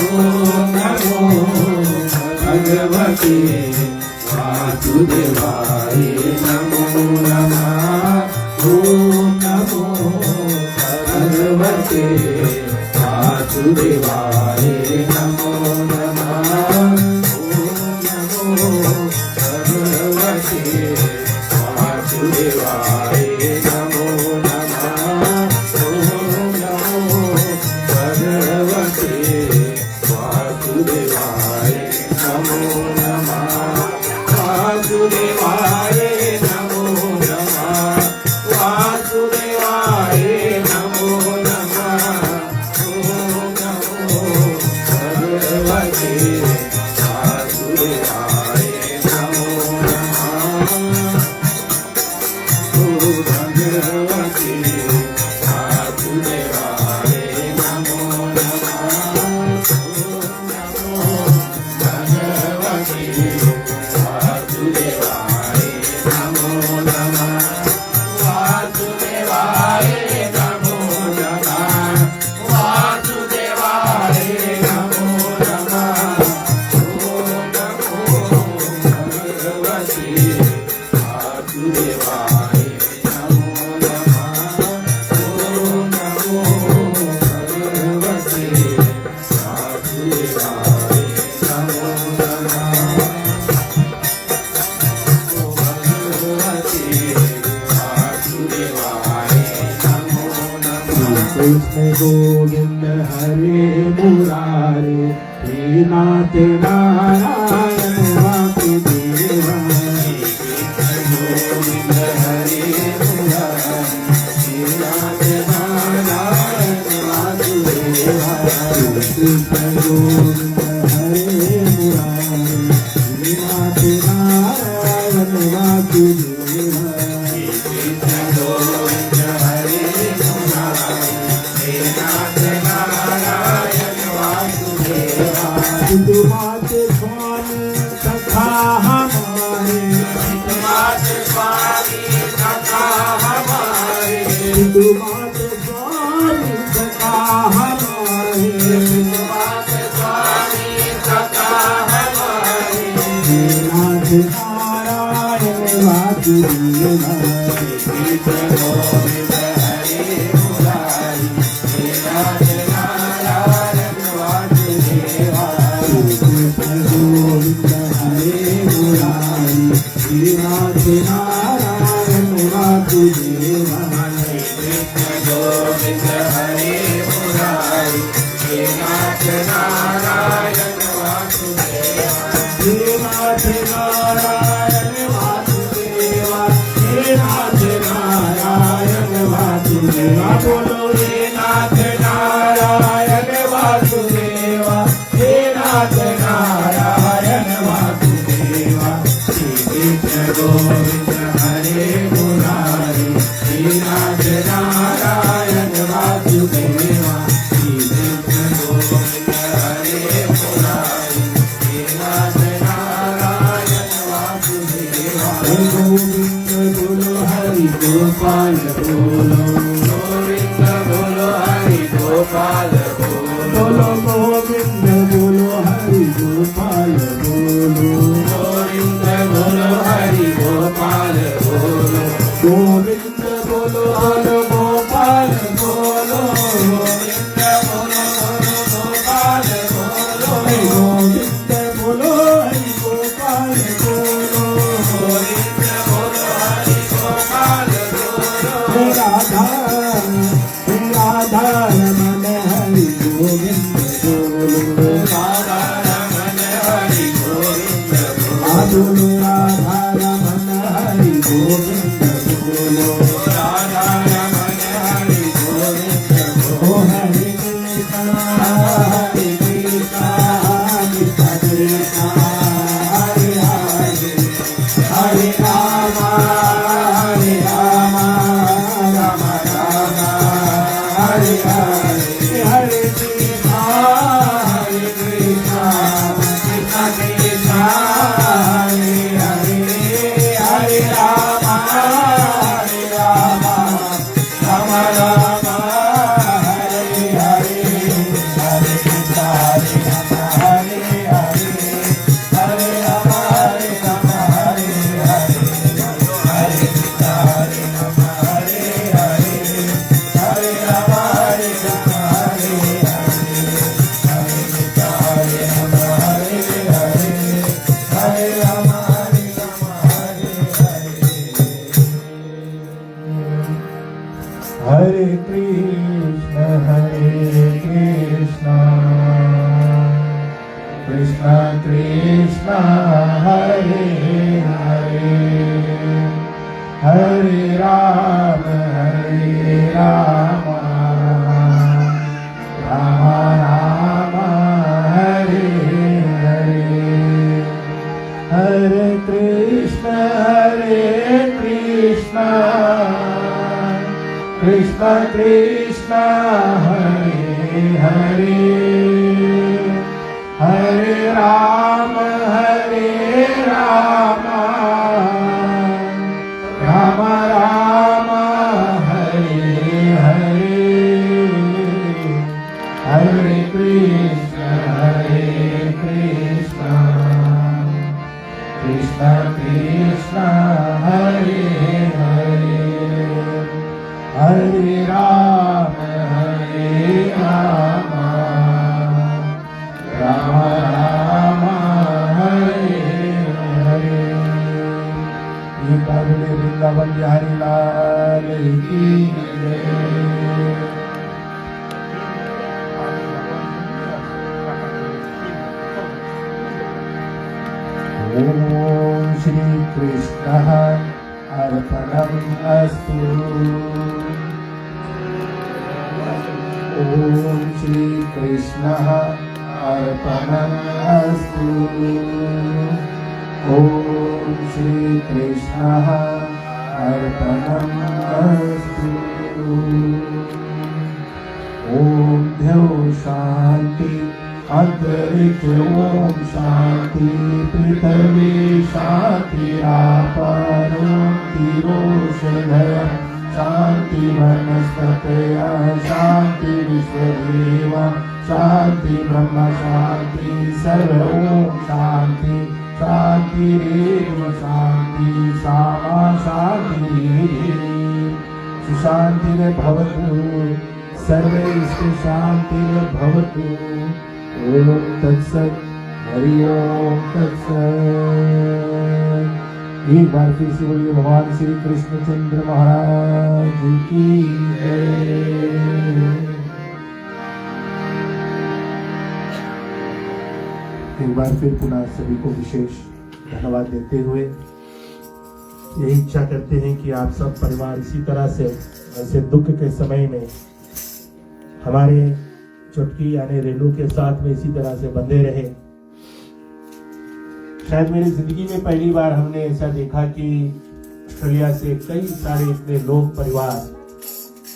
[SPEAKER 1] ओम नमो भगवते वासुदेवाय नमो नमः। ओम नमो भगवते वासुदेवाय नमो नमः। ओम नमो भगवते वासुदेवाय नमो नमः। ओम नमो भगवते वासुदेवाय नमो नमः। वासुदेवाय नमो नमः। वासुदेवाय नमो नमः। ओम नमो भगवते वासुदेवाय नमो नमः। ओम भगवते वासुदेवाय नमो नमः। ओम नमो भगवते वासुदेवाय नमो नमः। वासुदेवाय नमो नमः। वासुदेवाय नमो नमः। ओम नमो भगवते वासुदेवाय नमो नमः। ओम नमो भगवते वासुदेवाय नमो नमः। कृष्ण गोविंद हरे मुरारे हे नाथ नारायण वासुदेवा। कृष्ण गोविंद हरे मुरारे हे नाथ नारायण वासुदेवा। कृष्ण गोविंद हरे मुरारे हे नाथ नारायण वासुदेवा। कृष्ण गोविंद हरे मुरारे हे नाथ नारायण वासुदेवा। मात स्वामी सखा हमारे। मात स्वामी सखा हमारे। मात स्वामी सखा हमारे। मात स्वामी सखा हमारे। नाथ नारायण वासुदेवा। कृष्ण गोविंद हरे मुरारी हे नाथ नारायण वासुदेवा। कृष्ण गोविंद हरे मुरारी हे नाथ नारायण वासुदेवा। कृष्ण
[SPEAKER 2] वासुदेवा बोलो हे नाथ नारायण वासुदेवा, हे नाथ नारायण वासुदेवा। श्री कृष्ण गोविंद हरे मुरारी, हे नाथ नारायण वासुदेवा। श्री कृष्ण गोविंद हरे मुरारी, हे नाथ नारायण वासुदेवा। गोविंद बोलो हरि गोपाल बोलो, गोविंद बोलो हरि गोपाल बोलो, गोविंद बोलो हरि गोपाल बोलो, गोविंद बोलो हरि गोपाल बोलो, गोविंद बोलो हरि गोपाल बोलो, गोविंद बोलो हरि गोपाल बोलो, गोविंद बोलो हरि गोपाल बोलो, गोविंद बोलो हरि गोपाल बोलो। हे राधा रमन हरि गोविंद बोलो, राधा रमन हरि गोविंद बोलो, राधा रमन हरि गोविंद बोलो, राधा रमन हरि गोविंद बोलो। हरे कृष्णा हरे कृष्णा कृष्ण कृष्ण हरे हरे, हरे राम राम राम हरे हरे, हरे कृष्णा कृष्ण कृष्ण हरे हरे, हरे राम राम राम हरे हरे, हरे कृष्णा हरे हरे, हरे राम हरे हरे, हरे कृष्णा हरे हरे, हरे राम हरे हरे, हरे कृष्णा हरे हरे, हरे राम हरे हरे। हरे कृष्ण कृष्ण कृष्ण हरे हरे, हरे राम राम राम हरे हरे, हरे कृष्ण कृष्ण कृष्ण हरे हरे, हरे राम राम राम हरे हरे, हरे कृष्ण कृष्ण कृष्ण हरे हरे, हरे राम राम राम हरे हरे। बोले वृंदावन बिहारी लाल की जय। ओम श्री कृष्ण अर्पणमस्तु, ओम श्री कृष्ण अर्पणमस्तु, ओम श्री कृष्ण अर्पणमस्तु। ओम देव शांति, अंतरिक्ष ओम शांति, पृथ्वी शांति, आपरो तिरोषधय शांति, वनस्पतयः शांति, विश्वदेव शांति, ब्रह्म शांति, सर्व ओम शांति शांतिरेव शांति, सामा शांतिरेव। सुशांतिर्भवतु सर्वैश्च शांतिर्भवतु। ओम तत्सत्। हरि ओम तत्सत्। एक बार फिर से बोलिए भगवान श्री कृष्णचंद्र महाराज की जय। एक बार फिर पुनः सभी को विशेष धन्यवाद देते हुए यही इच्छा करते हैं कि आप सब परिवार इसी तरह से
[SPEAKER 1] ऐसे दुख के समय में हमारे चुटकी यानी रेणु के साथ में इसी तरह से बंधे रहे। शायद मेरी जिंदगी में पहली बार हमने ऐसा देखा कि ऑस्ट्रेलिया से कई सारे इतने लोग परिवार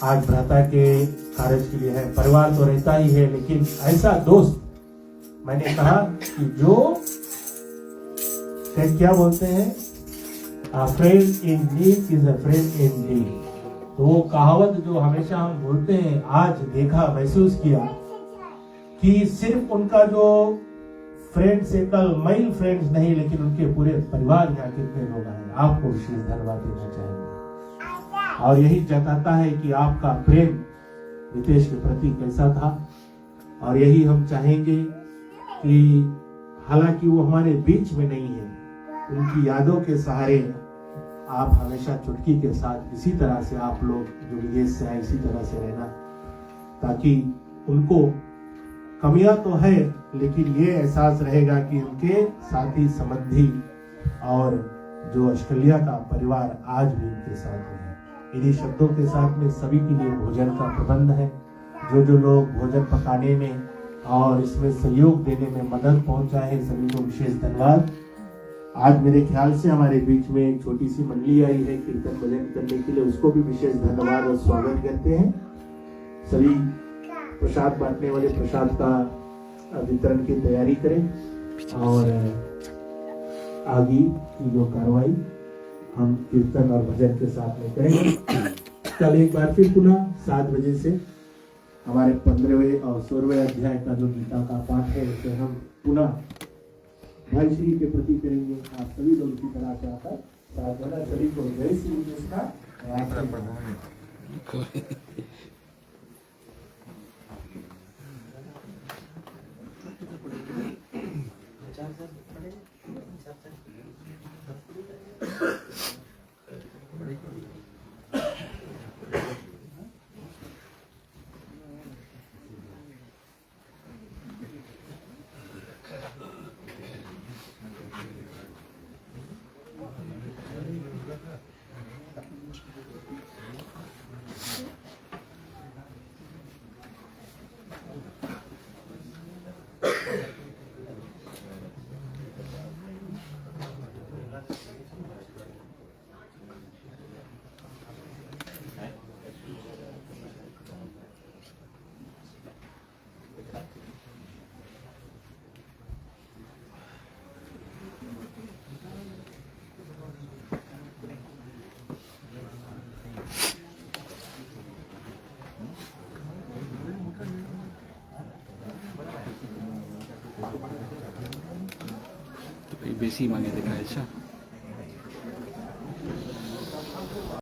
[SPEAKER 1] आज भ्राता के कार्य के लिए है। परिवार तो रहता ही है, लेकिन ऐसा दोस्त, मैंने कहा कि जो क्या बोलते हैं, a friend in need is a friend indeed। तो वो कहावत जो हमेशा हम बोलते हैं, आज देखा, महसूस किया कि सिर्फ उनका जो फ्रेंड्स है, कल मेल फ्रेंड्स नहीं, लेकिन उनके पूरे परिवार यहाँ कितने लोग आए। आपको विशेष धन्यवाद देना चाहेंगे और यही जताता है कि आपका प्रेम नितेश के प्रति कैसा था। और यही हम चाहेंगे कि हालांकि वो हमारे बीच में नहीं है, उनकी यादों के सहारे आप हमेशा चुटकी के साथ इसी तरह से आप लोग जो विदेश से आए इसी तरह से रहना, ताकि उनको कमियां तो है लेकिन ये एहसास रहेगा कि उनके साथी संबंधी और जो ऑस्ट्रेलिया का परिवार आज भी उनके साथ है। इन्हीं शब्दों के साथ में सभी के लिए भोजन का प्रबंध है। जो लोग भोजन पकाने में और इसमें सहयोग देने में मदद पहुंचाए हैं, सभी को विशेष धन्यवाद। आज मेरे ख्याल से हमारे बीच में एक छोटी सी मंडली आई है कीर्तन भजन करने के लिए, उसको भी विशेष धन्यवाद और स्वागत करते हैं। सभी प्रसाद बांटने वाले प्रसाद का वितरण की तैयारी करें और आगे की जो कार्रवाई हम कीर्तन और भजन के साथ में करेंगे। कल एक बार फिर पुनः 7 बजे से हमारे 15वें और 16वें अध्याय का जो गीता का पाठ है उसे हम पुनः भाई श्री के प्रति करेंगे। आप सभी लोग इसी तरह से आकर प्रार्थना सभी को जय श्री कृष्ण का
[SPEAKER 3] बेसी मांगे दिखाए